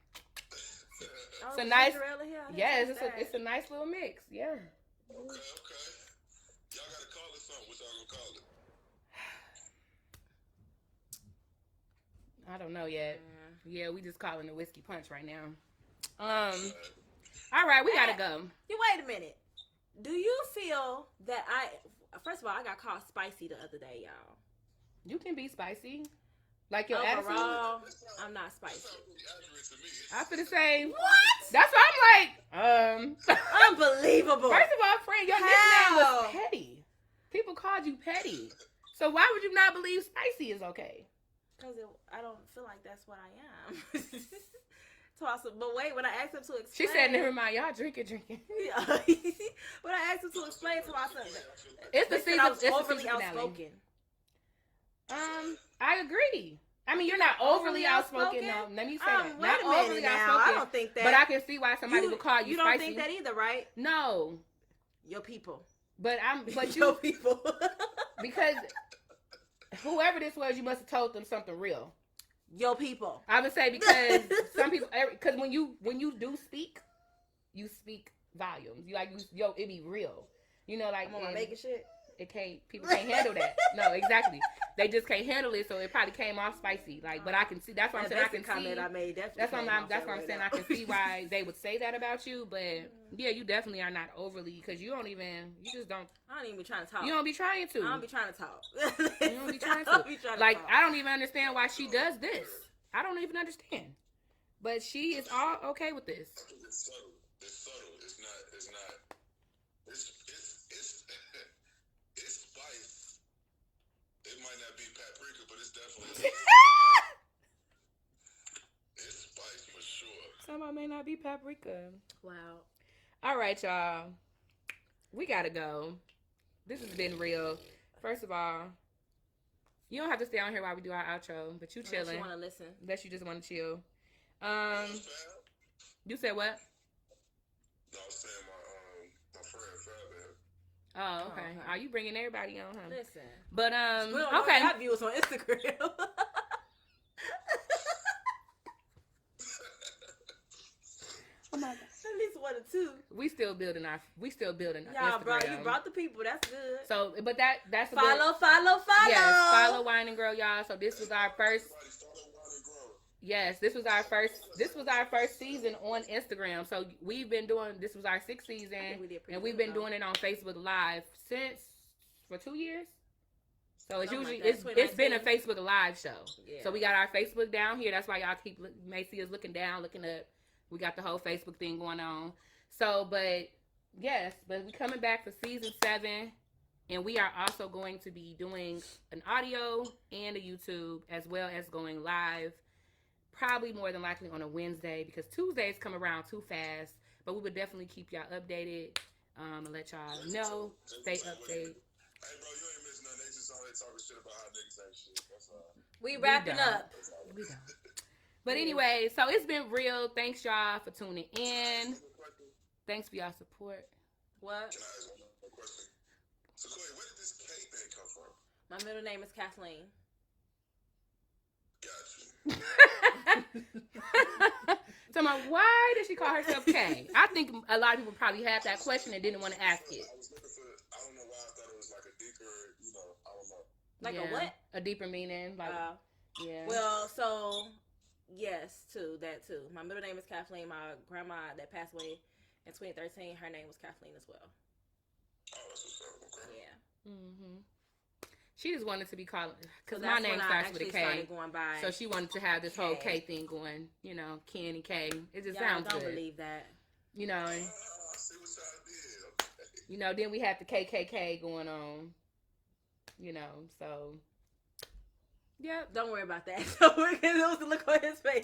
Oh, it's a nice, yes, it's a nice little mix. Yeah. Okay. Y'all gotta call it something. What y'all gonna call it? I don't know yet. Yeah, we just calling the whiskey punch right now. All right, we gotta go. You wait a minute. Do you feel that first of all, I got called spicy the other day, y'all. You can be spicy. Like your overall, attitude? I'm not spicy. I feel the same. What? That's why I'm like, unbelievable. First of all, friend, your nickname was Petty. People called you Petty. So why would you not believe spicy is okay? Because I don't feel like that's what I am. But wait, when I asked him to explain, she said, "Never mind, y'all drinking." Yeah. When I asked him to explain to myself, it's the season. I was overly outspoken. I agree. I mean, you're not overly outspoken. No, let me say that. Wait not a minute overly now. outspoken. I don't think that. But I can see why somebody would call you. You don't spicy. think that either, right? No. Your people. But your people. Because whoever this was, you must have told them something real. Your people. I would say because some people, because when you do speak, you speak volumes. You like, it be real. You know, like, I'm on making shit. People can't handle that. No, exactly. They just can't handle it, so it probably came off spicy. Like, but I can see. That's what I'm saying. I can see. I made, that's what I'm saying. I can see why they would say that about you. But yeah, you definitely are not overly, because you don't even. You just don't. I don't even be trying to talk. You don't be trying to. I don't be trying to talk. You don't be trying to. Like, I don't even understand why she does this. I don't even understand. But she is all okay with this. It's subtle. It's subtle. It's not. It's spice. It might not be paprika, but it's definitely. It's spice for sure. Somebody may not be paprika. Wow. All right, y'all. We gotta go. This has been real. First of all, you don't have to stay on here while we do our outro, but you chilling. Unless you want to listen. Unless you just want to chill. You said what? No, I was saying my friend Fab. Oh, okay. Are you bringing everybody on, huh? Listen. But we don't okay. have viewers on Instagram. Oh my God. At least 1 or 2. We still building our Y'all, Instagram. bro, you brought the people. That's good. So, but that's a follow. Yes, follow Wine&Grow, y'all. So this was our first. Yes, this was our first season on Instagram. So we've been doing. This was our 6th season, and we've been doing it on Facebook Live for 2 years. So it's usually it's been a Facebook Live show. Yeah. So we got our Facebook down here. That's why y'all may see us looking down, looking up. We got the whole Facebook thing going on. So, but we coming back for season 7, and we are also going to be doing an audio and a YouTube, as well as going live. Probably more than likely on a Wednesday, because Tuesdays come around too fast. But we would definitely keep y'all updated and let y'all know. Stay updated. Hey, bro, you ain't missing nothing. They just on there talking shit about how niggas ain't shit. That's all. We wrapping up. We don't. But anyway, so it's been real. Thanks, y'all, for tuning in. Thanks for y'all support. What? Can I ask one more question? So, Chloe, where did this K thing come from? My middle name is Kathleen. Gotcha. So, why did she call herself K? I think a lot of people probably had that question and didn't want to ask it. I was looking for, I don't know why I thought it was like a deeper, I don't know. Like a what? A deeper meaning. Like, yeah. Well, so, yes, that too. My middle name is Kathleen. My grandma that passed away in 2013, her name was Kathleen as well. Oh, that's what's up. Okay. Yeah. Mm-hmm. She just wanted to be called, because my name starts with a K. So she wanted to have this whole K thing going, Ken&Kay. It just sounds good. I don't believe that. I see what y'all did. Okay. Then we had the KKK going on, so. Yep. Don't worry about that. Don't worry, because it was the look on his face.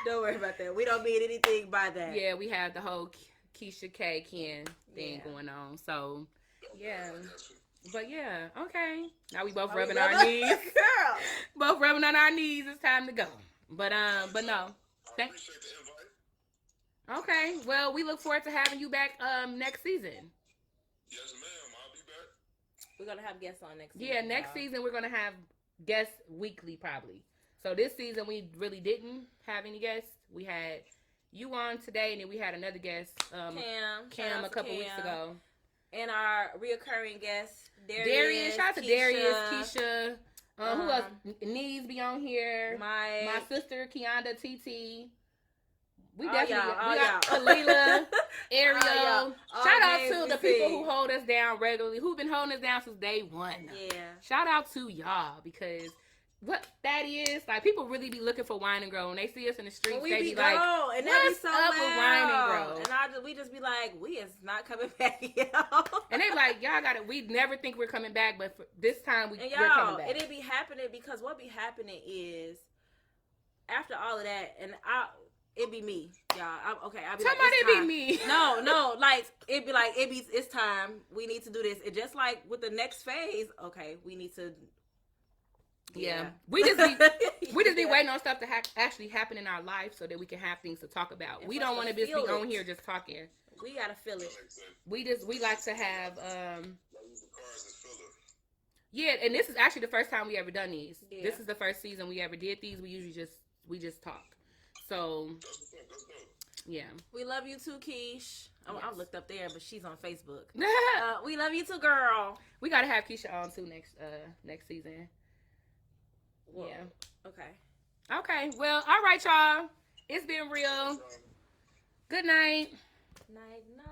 Don't worry about that. We don't mean anything by that. Yeah, we had the whole Keisha K Ken thing going on. So, yeah. But yeah, okay. Now we both rubbing our knees. Girl. Both rubbing on our knees. It's time to go. But no. I appreciate the invite. Okay. Well, we look forward to having you back next season. Yes, ma'am. I'll be back. We're gonna have guests on next season. Yeah, next season we're gonna have guests weekly probably. So this season we really didn't have any guests. We had you on today, and then we had another guest, Cam a couple weeks ago. And our reoccurring guest, Darius. Shout out to Darius, Keisha. Who else? Needs be on here. My sister, Kianda, TT. We definitely got Kalila, Ariel. Shout out to the people who hold us down regularly, who've been holding us down since day 1. Yeah. Shout out to y'all, because what that is, like, people really be looking for Wine&Grow. When they see us in the streets, they be like, and what's so up with Wine&Grow? And we just be like, we is not coming back, y'all. And they be like, y'all got it. We never think we're coming back, but for this time we're coming back. And it be happening, because what be happening is, after all of that, and it be me, y'all. I'll be Somebody be me. No, like it's time. We need to do this. And just like with the next phase, okay, we need to. Yeah, we just be waiting on stuff to actually happen in our life so that we can have things to talk about. And we don't want to just be on here just talking. We gotta feel it. We like to have Yeah, and this is actually the first time we ever done these. Yeah. This is the first season we ever did these. We usually just talk. So That's dope. yeah. We love you too, Keish. I Yes. looked up there, but she's on Facebook. We love you too, girl. We gotta have Keisha on too next season. Whoa. Yeah. Okay. Okay. Well, all right, y'all. It's been real. Good night. Night, night.